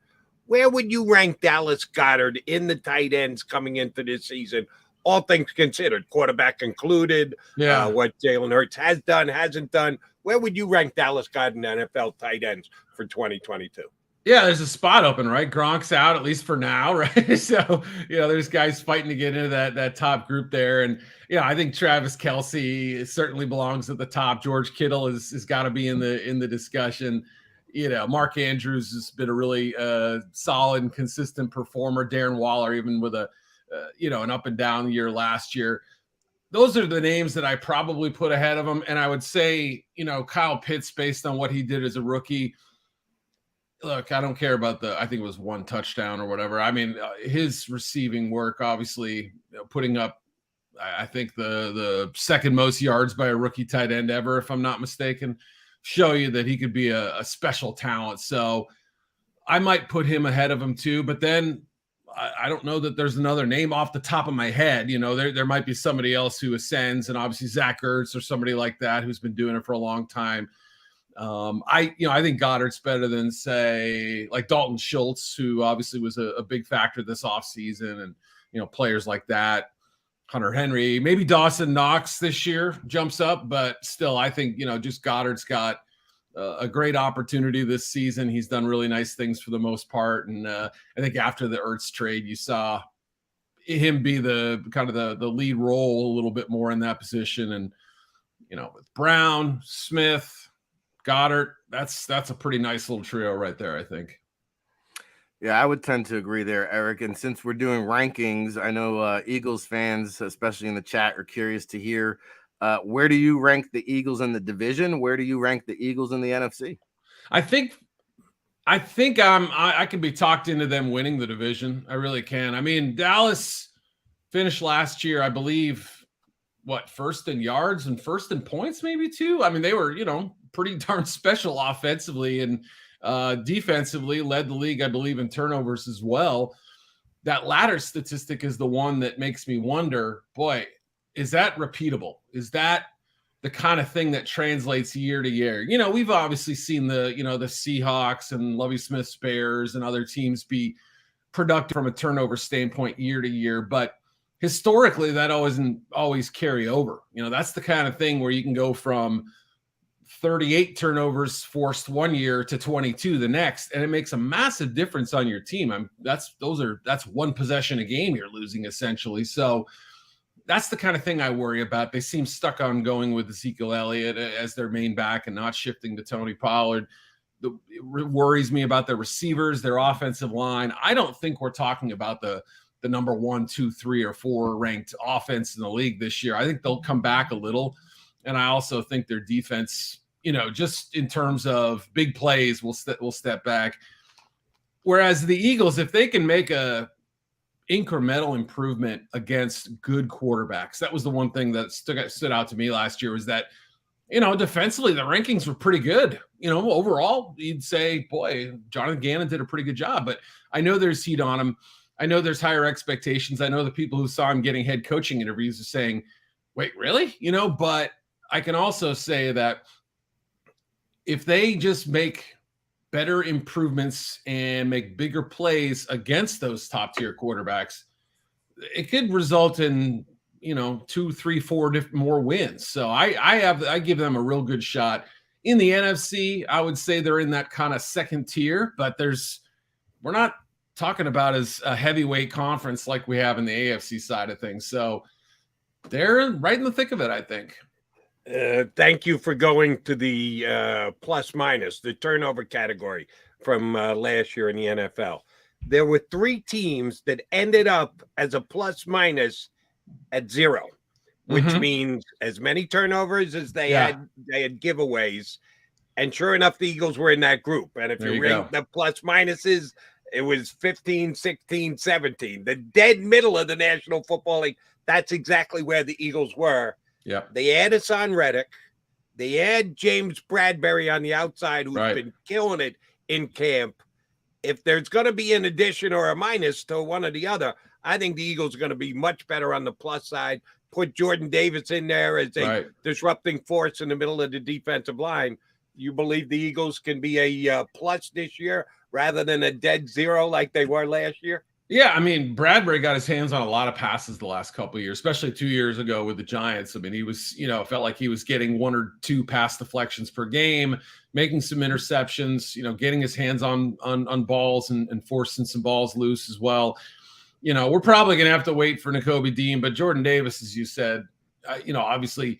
Where would you rank Dallas Goedert in the tight ends coming into this season? All things considered, quarterback included, what Jalen Hurts has done, hasn't done. Where would you rank Dallas Goedert in NFL tight ends for 2022? Yeah, there's a spot open, right? Gronk's out, at least for now, right? So, there's guys fighting to get into that top group there. And, I think Travis Kelce certainly belongs at the top. George Kittle has got to be in the discussion. Mark Andrews has been a really solid and consistent performer. Darren Waller, even with an up and down year last year. Those are the names that I probably put ahead of him. And I would say, Kyle Pitts, based on what he did as a rookie. Look, I don't care about I think it was 1 touchdown or whatever. I mean, his receiving work, obviously, putting up, I think the second most yards by a rookie tight end ever, if I'm not mistaken, show you that he could be a special talent. So I might put him ahead of him too, but then I don't know that there's another name off the top of my head. There might be somebody else who ascends, and obviously Zach Ertz or somebody like that who's been doing it for a long time. I think Goddard's better than, say, like Dalton Schultz, who obviously was a big factor this offseason, and, players like that. Hunter Henry, maybe Dawson Knox this year jumps up, but still, I think, just Goddard's got a great opportunity this season. He's done really nice things for the most part. And I think after the Ertz trade, you saw him be the kind of the lead role a little bit more in that position. And, with Brown, Smith, Goddard, that's a pretty nice little trio right there, I think. Yeah, I would tend to agree there, Eric. And since we're doing rankings, I know Eagles fans, especially in the chat, are curious to hear where do you rank the Eagles in the division? Where do you rank the Eagles in the NFC? I think I can be talked into them winning the division. I really can. I mean, Dallas finished last year, I believe, first in yards and first in points, maybe too. I mean, they were, pretty darn special offensively, and defensively led the league, I believe, in turnovers as well. That latter statistic is the one that makes me wonder, boy, is that repeatable? Is that the kind of thing that translates year to year? We've obviously seen the Seahawks and Lovie Smith's Bears and other teams be productive from a turnover standpoint year to year, but historically that doesn't always carry over. That's the kind of thing where you can go from 38 turnovers forced one year to 22 the next, and it makes a massive difference on your team. That's one possession a game you're losing essentially. So that's the kind of thing I worry about. They seem stuck on going with Ezekiel Elliott as their main back and not shifting to Tony Pollard. It worries me about their receivers, their offensive line. I don't think we're talking about the number 1, 2, 3, or 4 ranked offense in the league this year. I think they'll come back a little. And I also think their defense, just in terms of big plays, will step back. Whereas the Eagles, if they can make a incremental improvement against good quarterbacks, that was the one thing that stood out to me last year, was that, defensively, the rankings were pretty good. Overall, you'd say, boy, Jonathan Gannon did a pretty good job. But I know there's heat on him. I know there's higher expectations. I know the people who saw him getting head coaching interviews are saying, wait, really? But I can also say that if they just make better improvements and make bigger plays against those top tier quarterbacks, it could result in, 2, 3, 4 more wins. So I give them a real good shot. In the NFC, I would say they're in that kind of second tier, but we're not talking about as a heavyweight conference like we have in the AFC side of things. So they're right in the thick of it, I think. Thank you for going to the plus minus, the turnover category from last year in the NFL. There were 3 teams that ended up as a plus minus at 0, which means as many turnovers as they had giveaways. And sure enough, the Eagles were in that group. And if you rate the plus minuses, it was 15, 16, 17, the dead middle of the National Football League. That's exactly where the Eagles were. Yeah, they add Hassan Reddick. They add James Bradbury on the outside, who's been killing it in camp. If there's going to be an addition or a minus to one or the other, I think the Eagles are going to be much better on the plus side. put Jordan Davis in there as a disrupting force in the middle of the defensive line, you believe the Eagles can be a plus this year rather than a dead zero like they were last year? Yeah, I mean, Bradbury got his hands on a lot of passes the last couple of years, especially 2 years ago with the Giants. I mean, he was, felt like he was getting 1 or 2 pass deflections per game, making some interceptions, getting his hands on balls and forcing some balls loose as well. We're probably going to have to wait for Nakobe Dean, but Jordan Davis, as you said, obviously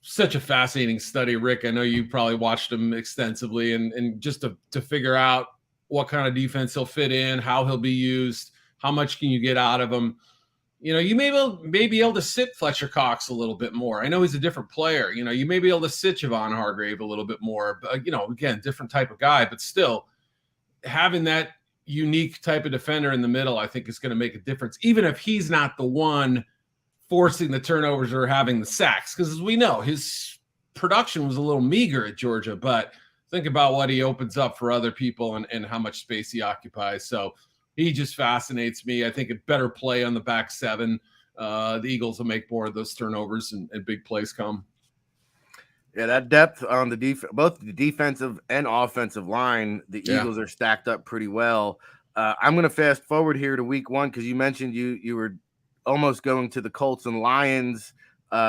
such a fascinating study, Rick. I know you probably watched him extensively and just to figure out what kind of defense he'll fit in, how he'll be used. How much can you get out of him? You may be able to sit Fletcher Cox a little bit more. I know he's a different player. You may be able to sit Javon Hargrave a little bit more. But, again, different type of guy. But still, having that unique type of defender in the middle, I think is going to make a difference, even if he's not the one forcing the turnovers or having the sacks. Because as we know, his production was a little meager at Georgia. But think about what he opens up for other people and how much space he occupies. So he just fascinates me. I think a better play on the back seven. The Eagles will make more of those turnovers and big plays come. Yeah, that depth on the both the defensive and offensive line, the Eagles are stacked up pretty well. I'm going to fast forward here to week 1 because you mentioned you were almost going to the Colts and Lions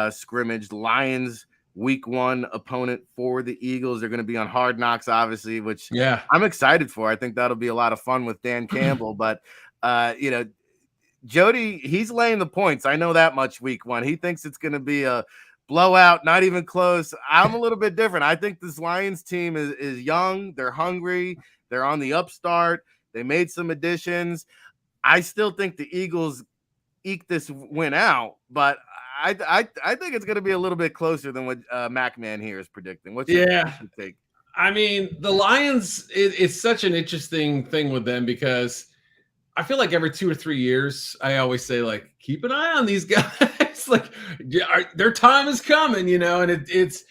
scrimmage. Lions week 1 opponent for the Eagles. They're going to be on Hard Knocks, obviously, which I'm excited for. I think that'll be a lot of fun with Dan Campbell. But, Jody, he's laying the points. I know that much week 1. He thinks it's going to be a blowout, not even close. I'm a little bit different. I think this Lions team is young. They're hungry. They're on the upstart. They made some additions. I still think the Eagles eke this win out, but I think it's going to be a little bit closer than what MacMan here is predicting. What's your take? I mean, the Lions, it's such an interesting thing with them because I feel like every 2 or 3 years, I always say, like, keep an eye on these guys. Like, their time is coming, and it's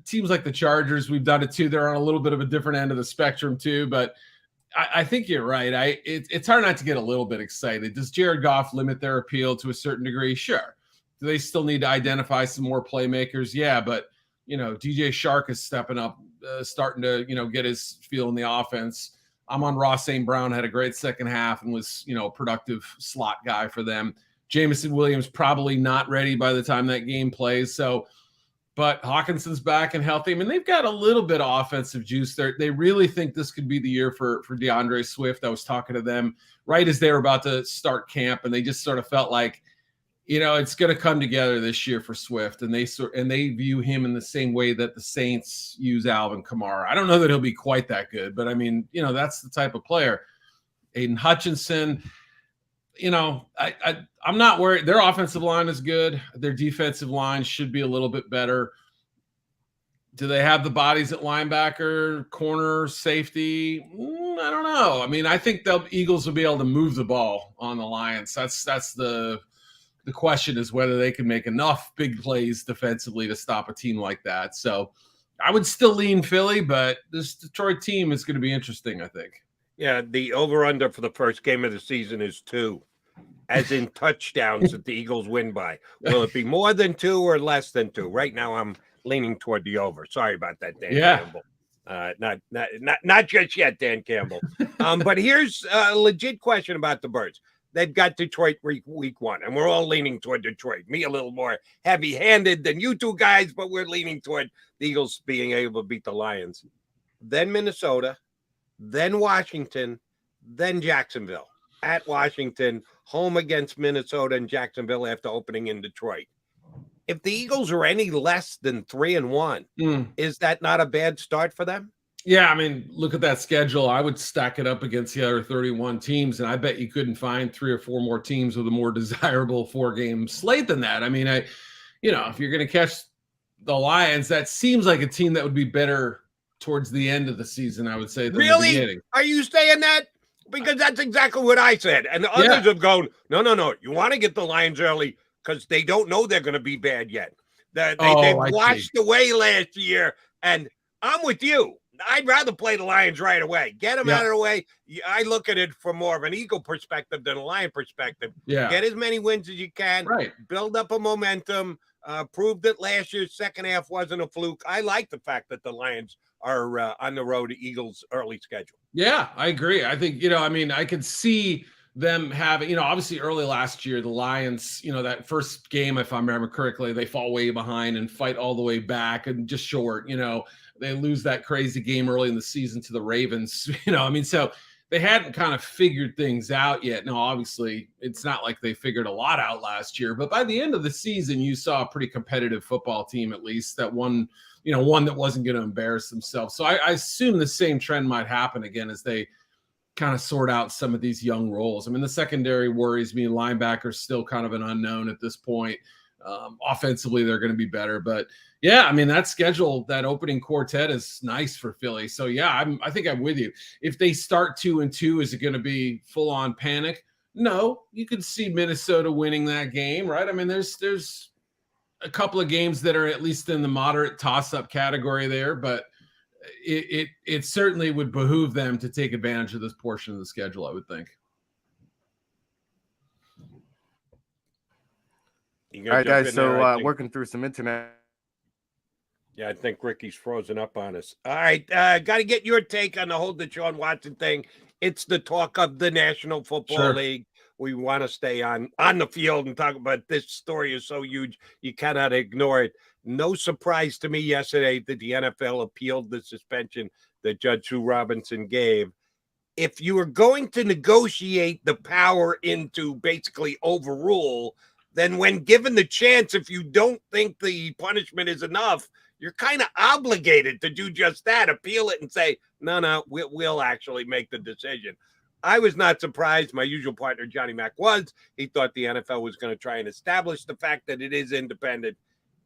teams like the Chargers, we've done it too. They're on a little bit of a different end of the spectrum too, but I think you're right. It's hard not to get a little bit excited. Does Jared Goff limit their appeal to a certain degree? Sure. Do they still need to identify some more playmakers? Yeah, but DJ Shark is stepping up, starting to get his feel in the offense. Amon-Ra St. Brown had a great second half and was a productive slot guy for them. Jameson Williams probably not ready by the time that game plays. But Hawkinson's back and healthy. I mean, they've got a little bit of offensive juice there. They really think this could be the year for DeAndre Swift. I was talking to them right as they were about to start camp, and they just sort of felt like, it's going to come together this year for Swift. And they view him in the same way that the Saints use Alvin Kamara. I don't know that he'll be quite that good, but I mean, that's the type of player. Aiden Hutchinson, I'm not worried. Their offensive line is good. Their defensive line should be a little bit better. Do they have the bodies at linebacker, corner, safety? I don't know. I mean, I think the Eagles will be able to move the ball on the Lions. That's the question, is whether they can make enough big plays defensively to stop a team like that. So I would still lean Philly, but this Detroit team is going to be interesting, I think. Yeah, the over-under for the first game of the season is 2, as in touchdowns that the Eagles win by. Will it be more than 2 or less than 2? Right now, I'm leaning toward the over. Sorry about that, Dan Campbell. Not just yet, Dan Campbell. But here's a legit question about the Birds. They've got Detroit week 1, and we're all leaning toward Detroit. Me a little more heavy-handed than you two guys, but we're leaning toward the Eagles being able to beat the Lions. Then Minnesota, then Washington, then Jacksonville. At Washington, home against Minnesota and Jacksonville after opening in Detroit. If the Eagles are any less than 3-1, is that not a bad start for them? Yeah, I mean, look at that schedule. I would stack it up against the other 31 teams, and I bet you couldn't find 3 or 4 more teams with a more desirable 4-game slate than that. I mean, if you're going to catch the Lions, that seems like a team that would be better towards the end of the season, I would say, than the beginning. Are you saying that? Because that's exactly what I said. And the others have gone, no. You want to get the Lions early because they don't know they're going to be bad yet. They've washed away last year, and I'm with you. I'd rather play the Lions right away. Get them Yeah. out of the way. I look at it from more of an Eagle perspective than a Lion perspective. Yeah. Get as many wins as you can. Right. Build up a momentum. Prove that last year's second half wasn't a fluke. I like the fact that the Lions are on the road to Eagles' early schedule. Yeah, I agree. I think, I could see them having, obviously early last year, the Lions, that first game, if I remember correctly, they fall way behind and fight all the way back and just short, they lose that crazy game early in the season to the Ravens, so they hadn't kind of figured things out yet. Now, obviously, it's not like they figured a lot out last year, but by the end of the season, you saw a pretty competitive football team, at least that one that wasn't going to embarrass themselves. So I assume the same trend might happen again as they kind of sort out some of these young roles. I mean, the secondary worries me. Linebackers still kind of an unknown at this point. Offensively, they're going to be better. But, yeah, I mean, that schedule, that opening quartet is nice for Philly. So, yeah, I think I'm with you. If they start 2-2, is it going to be full-on panic? No. You could see Minnesota winning that game, right? I mean, there's a couple of games that are at least in the moderate toss-up category there, but it certainly would behoove them to take advantage of this portion of the schedule, I would think. All right, guys, so working through some internet. Yeah, I think Ricky's frozen up on us. All right, got to get your take on the whole Deshaun Watson thing. It's the talk of the National Football League. We want to stay on the field and talk about this story is so huge, you cannot ignore it. No surprise to me yesterday that the NFL appealed the suspension that Judge Sue Robinson gave. If you are going to negotiate the power into basically overrule, then when given the chance, if you don't think the punishment is enough, you're kind of obligated to do just that, appeal it and say, no, we'll actually make the decision. I was not surprised. My usual partner, Johnny Mac, was. He thought the NFL was going to try and establish the fact that it is independent.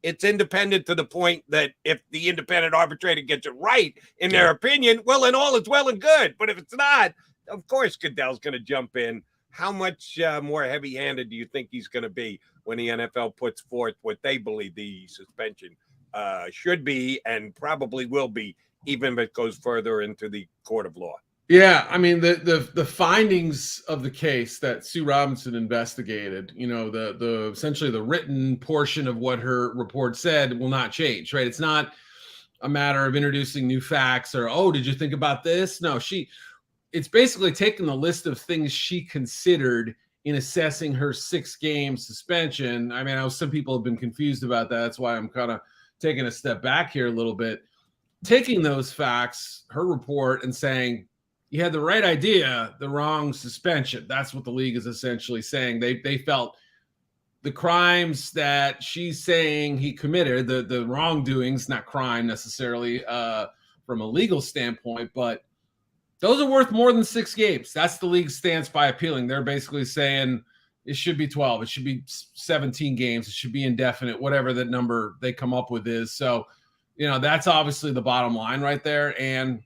It's independent to the point that if the independent arbitrator gets it right in their opinion, well, then all is well and good. But if it's not, of course, Goodell's going to jump in. How much more heavy-handed do you think he's going to be when the NFL puts forth what they believe the suspension should be and probably will be, even if it goes further into the court of law? Yeah, I mean, the findings of the case that Sue Robinson investigated, the essentially the written portion of what her report said will not change, right? It's not a matter of introducing new facts or, oh, did you think about this? No, it's basically taking the list of things she considered in assessing her 6-game suspension. I mean, I know some people have been confused about that. That's why I'm kind of taking a step back here a little bit. Taking those facts, her report, and saying, you had the right idea, the wrong suspension. That's what the league is essentially saying. They felt the crimes that she's saying he committed, the wrongdoings, not crime necessarily from a legal standpoint, but those are worth more than 6 games. That's the league's stance by appealing. They're basically saying it should be 12. It should be 17 games. It should be indefinite, whatever the number they come up with is. So, that's obviously the bottom line right there. And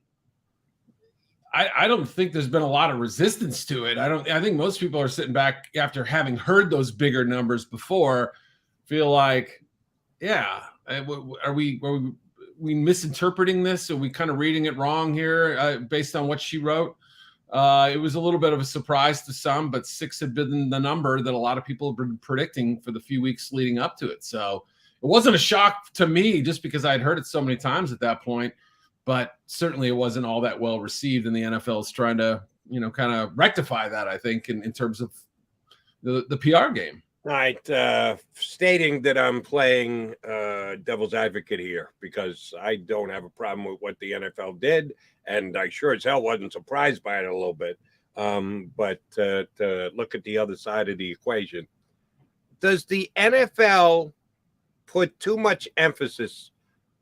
I don't think there's been a lot of resistance to it. I think most people are sitting back after having heard those bigger numbers before, feel like, yeah, are we misinterpreting this? Are we kind of reading it wrong here based on what she wrote? It was a little bit of a surprise to some, but 6 had been the number that a lot of people have been predicting for the few weeks leading up to it. So it wasn't a shock to me just because I'd heard it so many times at that point. But certainly it wasn't all that well received, and the NFL is trying to, kind of rectify that, I think, in terms of the PR game. All right. Stating that I'm playing devil's advocate here because I don't have a problem with what the NFL did, and I sure as hell wasn't surprised by it a little bit. But to look at the other side of the equation, does the NFL put too much emphasis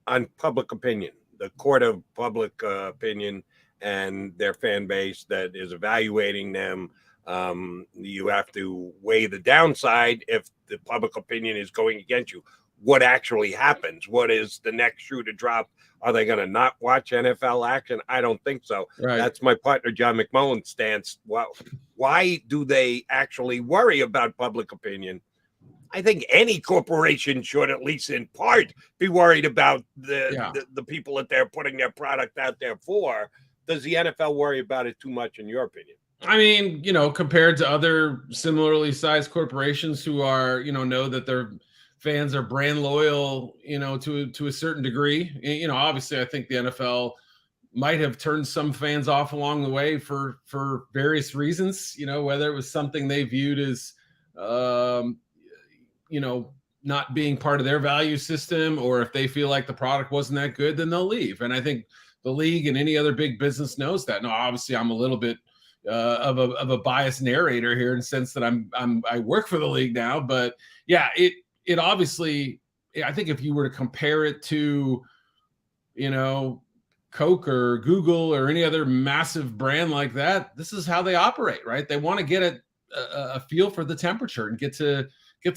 on public opinion? The court of public opinion and their fan base that is evaluating them. You have to weigh the downside if the public opinion is going against you. What actually happens? What is the next shoe to drop? Are they going to not watch NFL action? I don't think so. Right. That's my partner, John McMullen, stance. Why do they actually worry about public opinion? I think any corporation should, at least in part, be worried about the people that they're putting their product out there for. Does the NFL worry about it too much, in your opinion? I mean, compared to other similarly sized corporations who are, know that their fans are brand loyal, to a certain degree. Obviously, I think the NFL might have turned some fans off along the way for various reasons, whether it was something they viewed as, not being part of their value system, or if they feel like the product wasn't that good, then they'll leave. And I think the league and any other big business knows that. Now, obviously, I'm a little bit of a biased narrator here in the sense that I work for the league now, but yeah, it obviously, I think if you were to compare it to, Coke or Google or any other massive brand like that, this is how they operate, right? They want to get a feel for the temperature and get to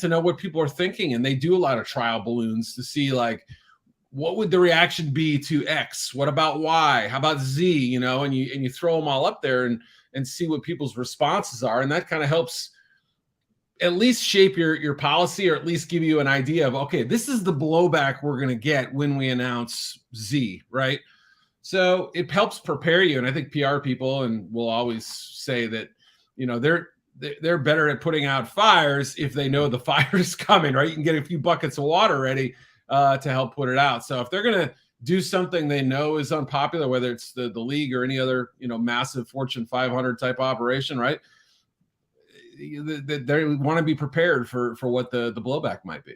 know what people are thinking. And they do a lot of trial balloons to see, like, what would the reaction be to X? What about Y? How about Z? And you throw them all up there and see what people's responses are. And that kind of helps at least shape your policy, or at least give you an idea of, okay, this is the blowback we're going to get when we announce Z, right? So it helps prepare you. And I think PR people, and will always say that, they're better at putting out fires if they know the fire is coming, right? You can get a few buckets of water ready to help put it out. So if they're going to do something they know is unpopular, whether it's the league or any other, massive Fortune 500 type operation, right? They want to be prepared for what the blowback might be.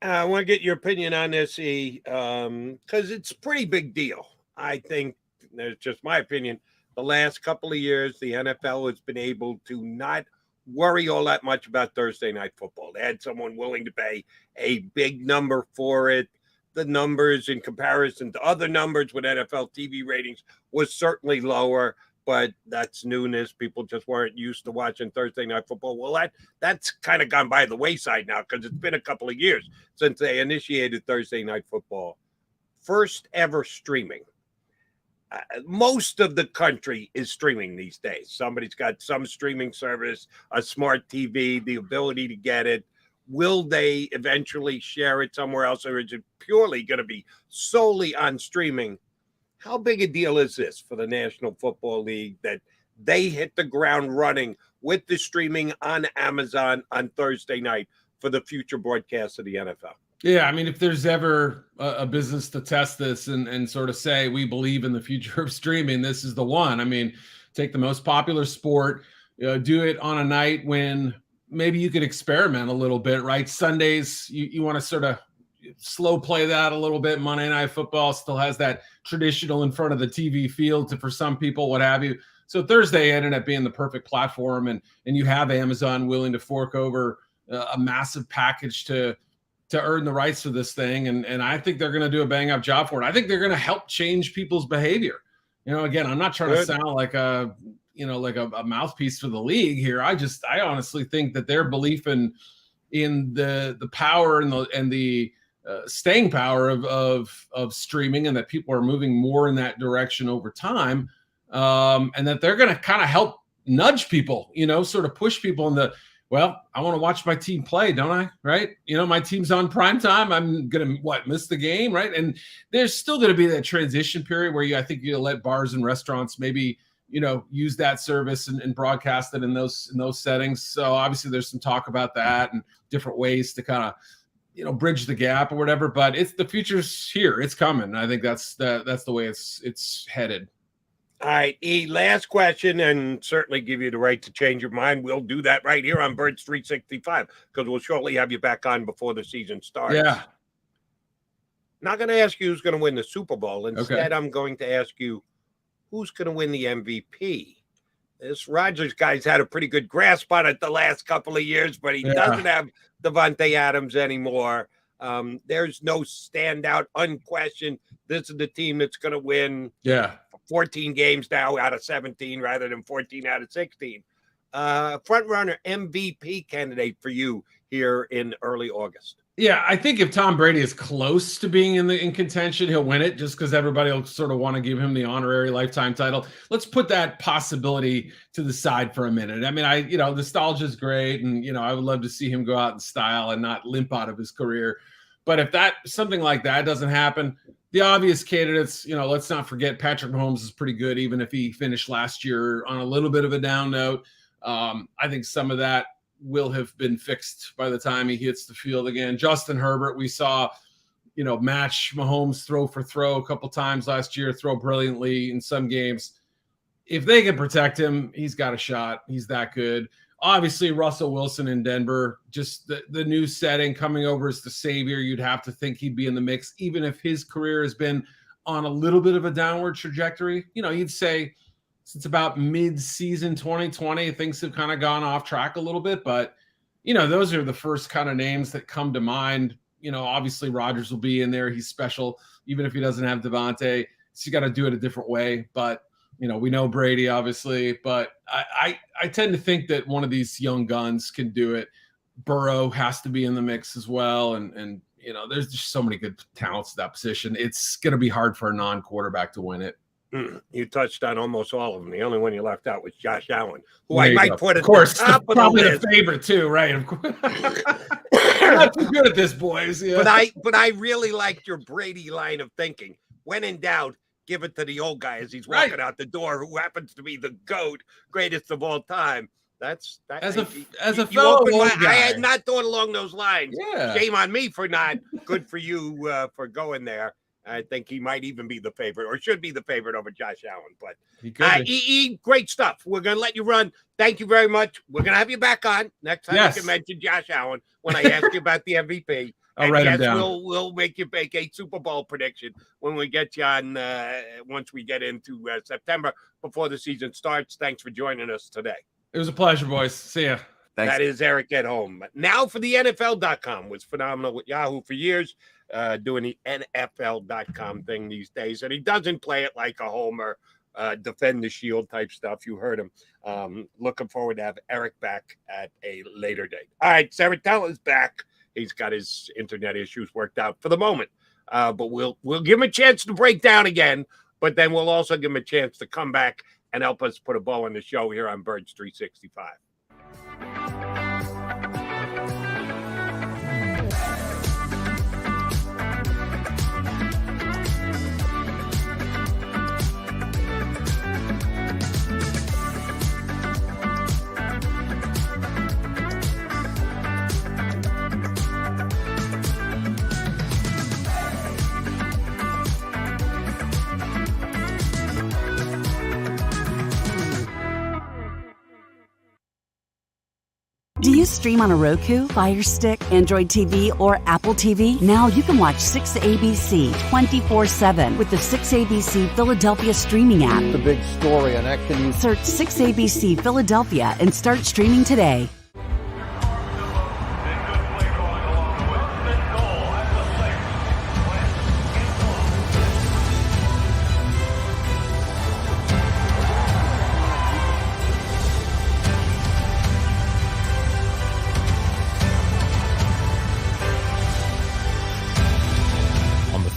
I want to get your opinion on this, E, because it's a pretty big deal. I think, there's just my opinion, the last couple of years, the NFL has been able to not worry all that much about Thursday night football. They had someone willing to pay a big number for it. The numbers in comparison to other numbers with NFL TV ratings was certainly lower, but that's newness. People just weren't used to watching Thursday night football. Well, that's kind of gone by the wayside now, because it's been a couple of years since they initiated Thursday night football. First ever streaming. Most of the country is streaming these days. Somebody's got some streaming service, a smart TV, the ability to get it. Will they eventually share it somewhere else, or is it purely going to be solely on streaming? How big a deal is this for the National Football League that they hit the ground running with the streaming on Amazon on Thursday night for the future broadcast of the NFL? Yeah, I mean, if there's ever a business to test this and sort of say, we believe in the future of streaming, this is the one. I mean, take the most popular sport, do it on a night when maybe you could experiment a little bit, right? Sundays, you want to sort of slow play that a little bit. Monday Night Football still has that traditional in front of the TV field for some people, what have you. So Thursday ended up being the perfect platform, and you have Amazon willing to fork over a massive package to earn the rights to this thing. And I think they're going to do a bang up job for it. I think they're going to help change people's behavior. Again, I'm not trying to sound like a mouthpiece for the league here. I honestly think that their belief in the power and the staying power of streaming, and that people are moving more in that direction over time. And that they're going to kind of help nudge people, sort of push people in the, well, I want to watch my team play, don't I? Right? My team's on prime time. I'm going to miss the game, right? And there's still going to be that transition period where I think you let bars and restaurants maybe, use that service and broadcast it in those settings. So obviously there's some talk about that and different ways to kind of, bridge the gap or whatever, but the future's here. It's coming. I think that's the way it's headed. All right, E, last question, and certainly give you the right to change your mind. We'll do that right here on Birds 365, because we'll shortly have you back on before the season starts. Yeah. Not going to ask you who's going to win the Super Bowl. Instead, I'm going to ask you who's going to win the MVP. This Rodgers guy's had a pretty good grasp on it the last couple of years, but he doesn't have Devontae Adams anymore. There's no standout, unquestioned. This is the team that's going to win. 14 games now out of 17 rather than 14 out of 16. Front runner MVP candidate for you here in early August. Yeah, I think if Tom Brady is close to being in contention, he'll win it just because everybody will sort of want to give him the honorary lifetime title. Let's put that possibility to the side for a minute. I mean, nostalgia is great, and I would love to see him go out in style and not limp out of his career. But if something like that doesn't happen, the obvious candidates, let's not forget Patrick Mahomes is pretty good, even if he finished last year on a little bit of a down note. I think some of that will have been fixed by the time he hits the field again. Justin Herbert, we saw, match Mahomes throw for throw a couple times last year, throw brilliantly in some games. If they can protect him, he's got a shot. He's that good. Obviously, Russell Wilson in Denver, just the new setting, coming over as the savior, you'd have to think he'd be in the mix, even if his career has been on a little bit of a downward trajectory. You'd say since about mid-season 2020, things have kind of gone off track a little bit, but those are the first kind of names that come to mind. Obviously Rodgers will be in there. He's special, even if he doesn't have Devontae. So you got to do it a different way. But we know Brady, obviously, but I tend to think that one of these young guns can do it. Burrow has to be in the mix as well, and there's just so many good talents at that position. It's going to be hard for a non-quarterback to win it. You touched on almost all of them. The only one you left out was Josh Allen, who I might put at the top of probably the list. The favorite too, right? Of course. I'm not too good at this, boys. Yeah. But I really liked your Brady line of thinking. When in doubt, give it to the old guy as he's walking out the door, who happens to be the GOAT, greatest of all time. That's as a fellow old guy. I had not thought along those lines. Yeah. Shame on me for not. Good for you for going there. I think he might even be the favorite, or should be the favorite over Josh Allen. But great stuff. We're going to let you run. Thank you very much. We're going to have you back on next time. You can mention Josh Allen when I ask you about the MVP. I'll write him down. We'll make you make a Super Bowl prediction when we get you on once we get into September before the season starts. Thanks for joining us today. It was a pleasure, boys. See ya. Thanks. That is Eric at home. Now for the NFL.com was phenomenal with Yahoo for years, doing the NFL.com thing these days. And he doesn't play it like a homer, defend the shield type stuff. You heard him. Looking forward to have Eric back at a later date. All right, Saratella is back. He's got his internet issues worked out for the moment. But we'll give him a chance to break down again. But then we'll also give him a chance to come back and help us put a bow on the show here on Birds 365. Do you stream on a Roku, Fire Stick, Android TV, or Apple TV? Now you can watch 6ABC 24/7 with the 6ABC Philadelphia streaming app. The big story on Action News. Search 6ABC Philadelphia and start streaming today.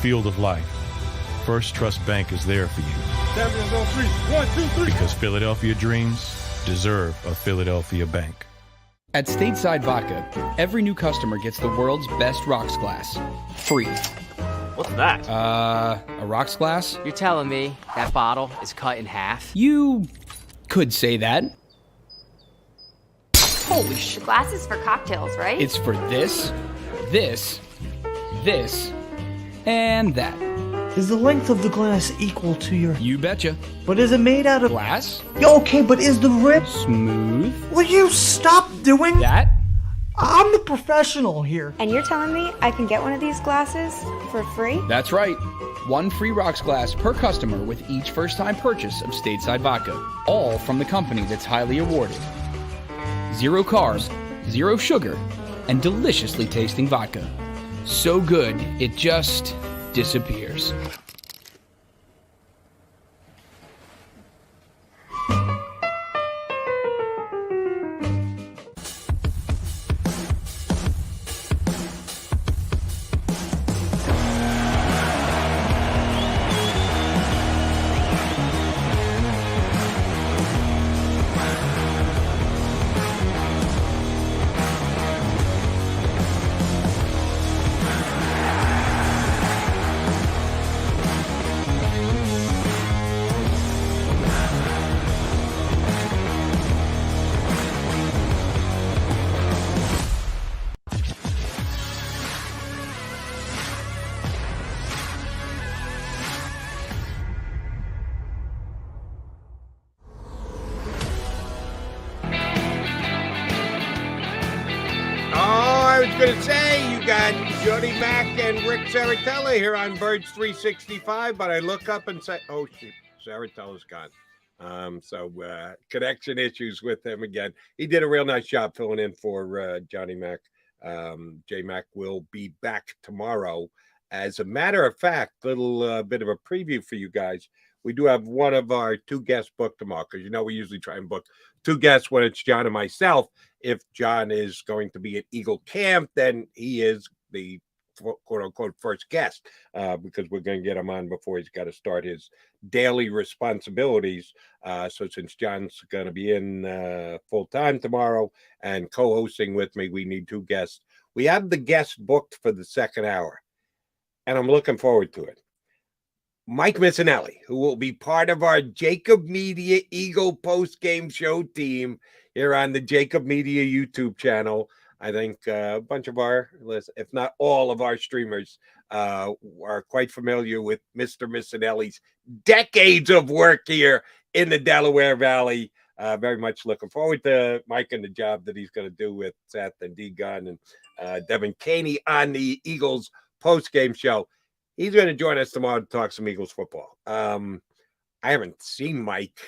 Field of life, First Trust Bank is there for you. Champions on three. 1, 2, 3. Because Philadelphia dreams deserve a Philadelphia bank. At Stateside Vodka, every new customer gets the world's best rocks glass, free. What's that? A rocks glass? You're telling me that bottle is cut in half? You could say that. Holy shit. The glass is for cocktails, right? It's for this, this, this, and that. Is the length of the glass equal to your... You betcha. But is it made out of... Glass? Okay, but is the rip... Smooth? Will you stop doing... That? I'm the professional here. And you're telling me I can get one of these glasses for free? That's right. One free rocks glass per customer with each first-time purchase of Stateside Vodka. All from the company that's highly awarded. 0 carbs, 0 sugar, and deliciously tasting vodka. So good, it just disappears. I was going to say, you got Jody Mack and Rick Saratella here on Birds 365, but I look up and say, oh, shoot, Saratella's gone. So connection issues with him again. He did a real nice job filling in for Johnny Mack. J Mac will be back tomorrow. As a matter of fact, little bit of a preview for you guys. We do have one of our two guests booked tomorrow because, we usually try and book two guests when it's John and myself. If John is going to be at Eagle Camp, then he is the quote-unquote first guest because we're going to get him on before he's got to start his daily responsibilities. So since John's going to be in full-time tomorrow and co-hosting with me, we need two guests. We have the guest booked for the second hour, and I'm looking forward to it. Mike Missinelli, who will be part of our JAKIB Media Eagle post-game show team here on the JAKIB Media YouTube channel. I think a bunch of our, if not all of our streamers, are quite familiar with Mr. Missinelli's decades of work here in the Delaware Valley. Very much looking forward to Mike and the job that he's going to do with Seth and D-Gun and Devin Caney on the Eagles post-game show. He's going to join us tomorrow to talk some Eagles football. I haven't seen Mike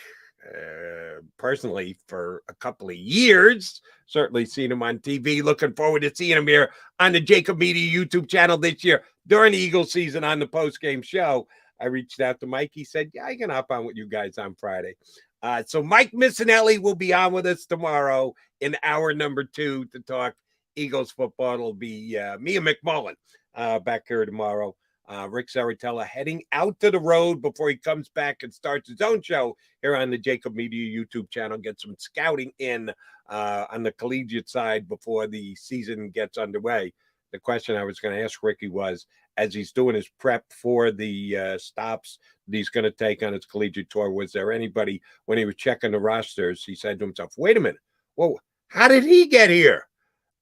personally for a couple of years. Certainly seen him on TV. Looking forward to seeing him here on the JAKIB Media YouTube channel this year during the Eagles season on the post-game show. I reached out to Mike. He said, yeah, I can hop on with you guys on Friday. So Mike Missinelli will be on with us tomorrow in hour number 2 to talk Eagles football. It'll be me and McMullen back here tomorrow. Rick Saratella heading out to the road before he comes back and starts his own show here on the JAKIB Media YouTube channel. Get some scouting in on the collegiate side before the season gets underway. The question I was going to ask Ricky was, as he's doing his prep for the stops that he's going to take on his collegiate tour, was there anybody, when he was checking the rosters, he said to himself, wait a minute, whoa, how did he get here?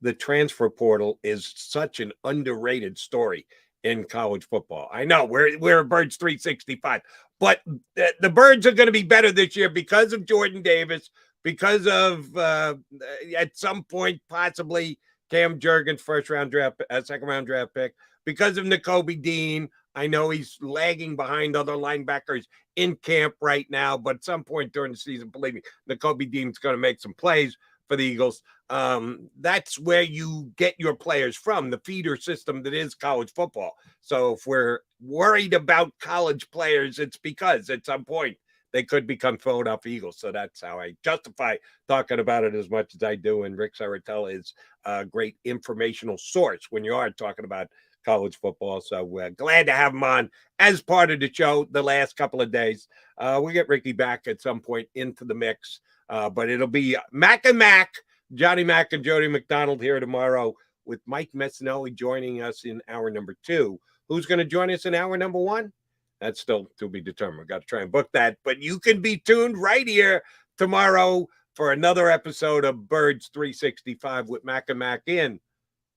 The transfer portal is such an underrated story in college football. I know we're a Birds 365, but the Birds are going to be better this year because of Jordan Davis, because of at some point possibly Cam Jurgens second round draft pick, because of Nakobe Dean. I know he's lagging behind other linebackers in camp right now, but at some point during the season, believe me, Nakobe Dean's going to make some plays for the Eagles. That's where you get your players from, the feeder system that is college football. So if we're worried about college players, it's because at some point they could become Philadelphia Eagles. So that's how I justify talking about it as much as I do. And Rick Saratella is a great informational source when you are talking about college football. So we're glad to have him on as part of the show the last couple of days. We'll get Ricky back at some point into the mix. But it'll be Mac and Mac, Johnny Mac and Jody McDonald here tomorrow with Mike Missinelli joining us in hour number 2. Who's going to join us in hour number 1? That's still to be determined. We've got to try and book that. But you can be tuned right here tomorrow for another episode of Birds 365 with Mac and Mac in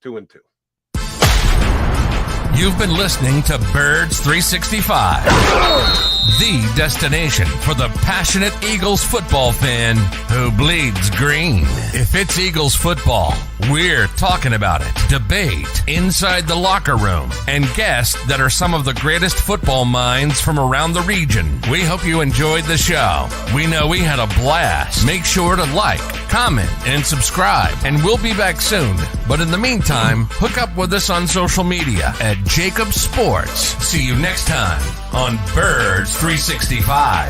2 and 2. You've been listening to Birds 365, the destination for the passionate Eagles football fan who bleeds green. If it's Eagles football, we're talking about it. Debate, inside the locker room, and guests that are some of the greatest football minds from around the region. We hope you enjoyed the show. We know we had a blast. Make sure to like, comment, and subscribe, and we'll be back soon. But in the meantime, hook up with us on social media at JAKIB Sports. See you next time on Birds 365.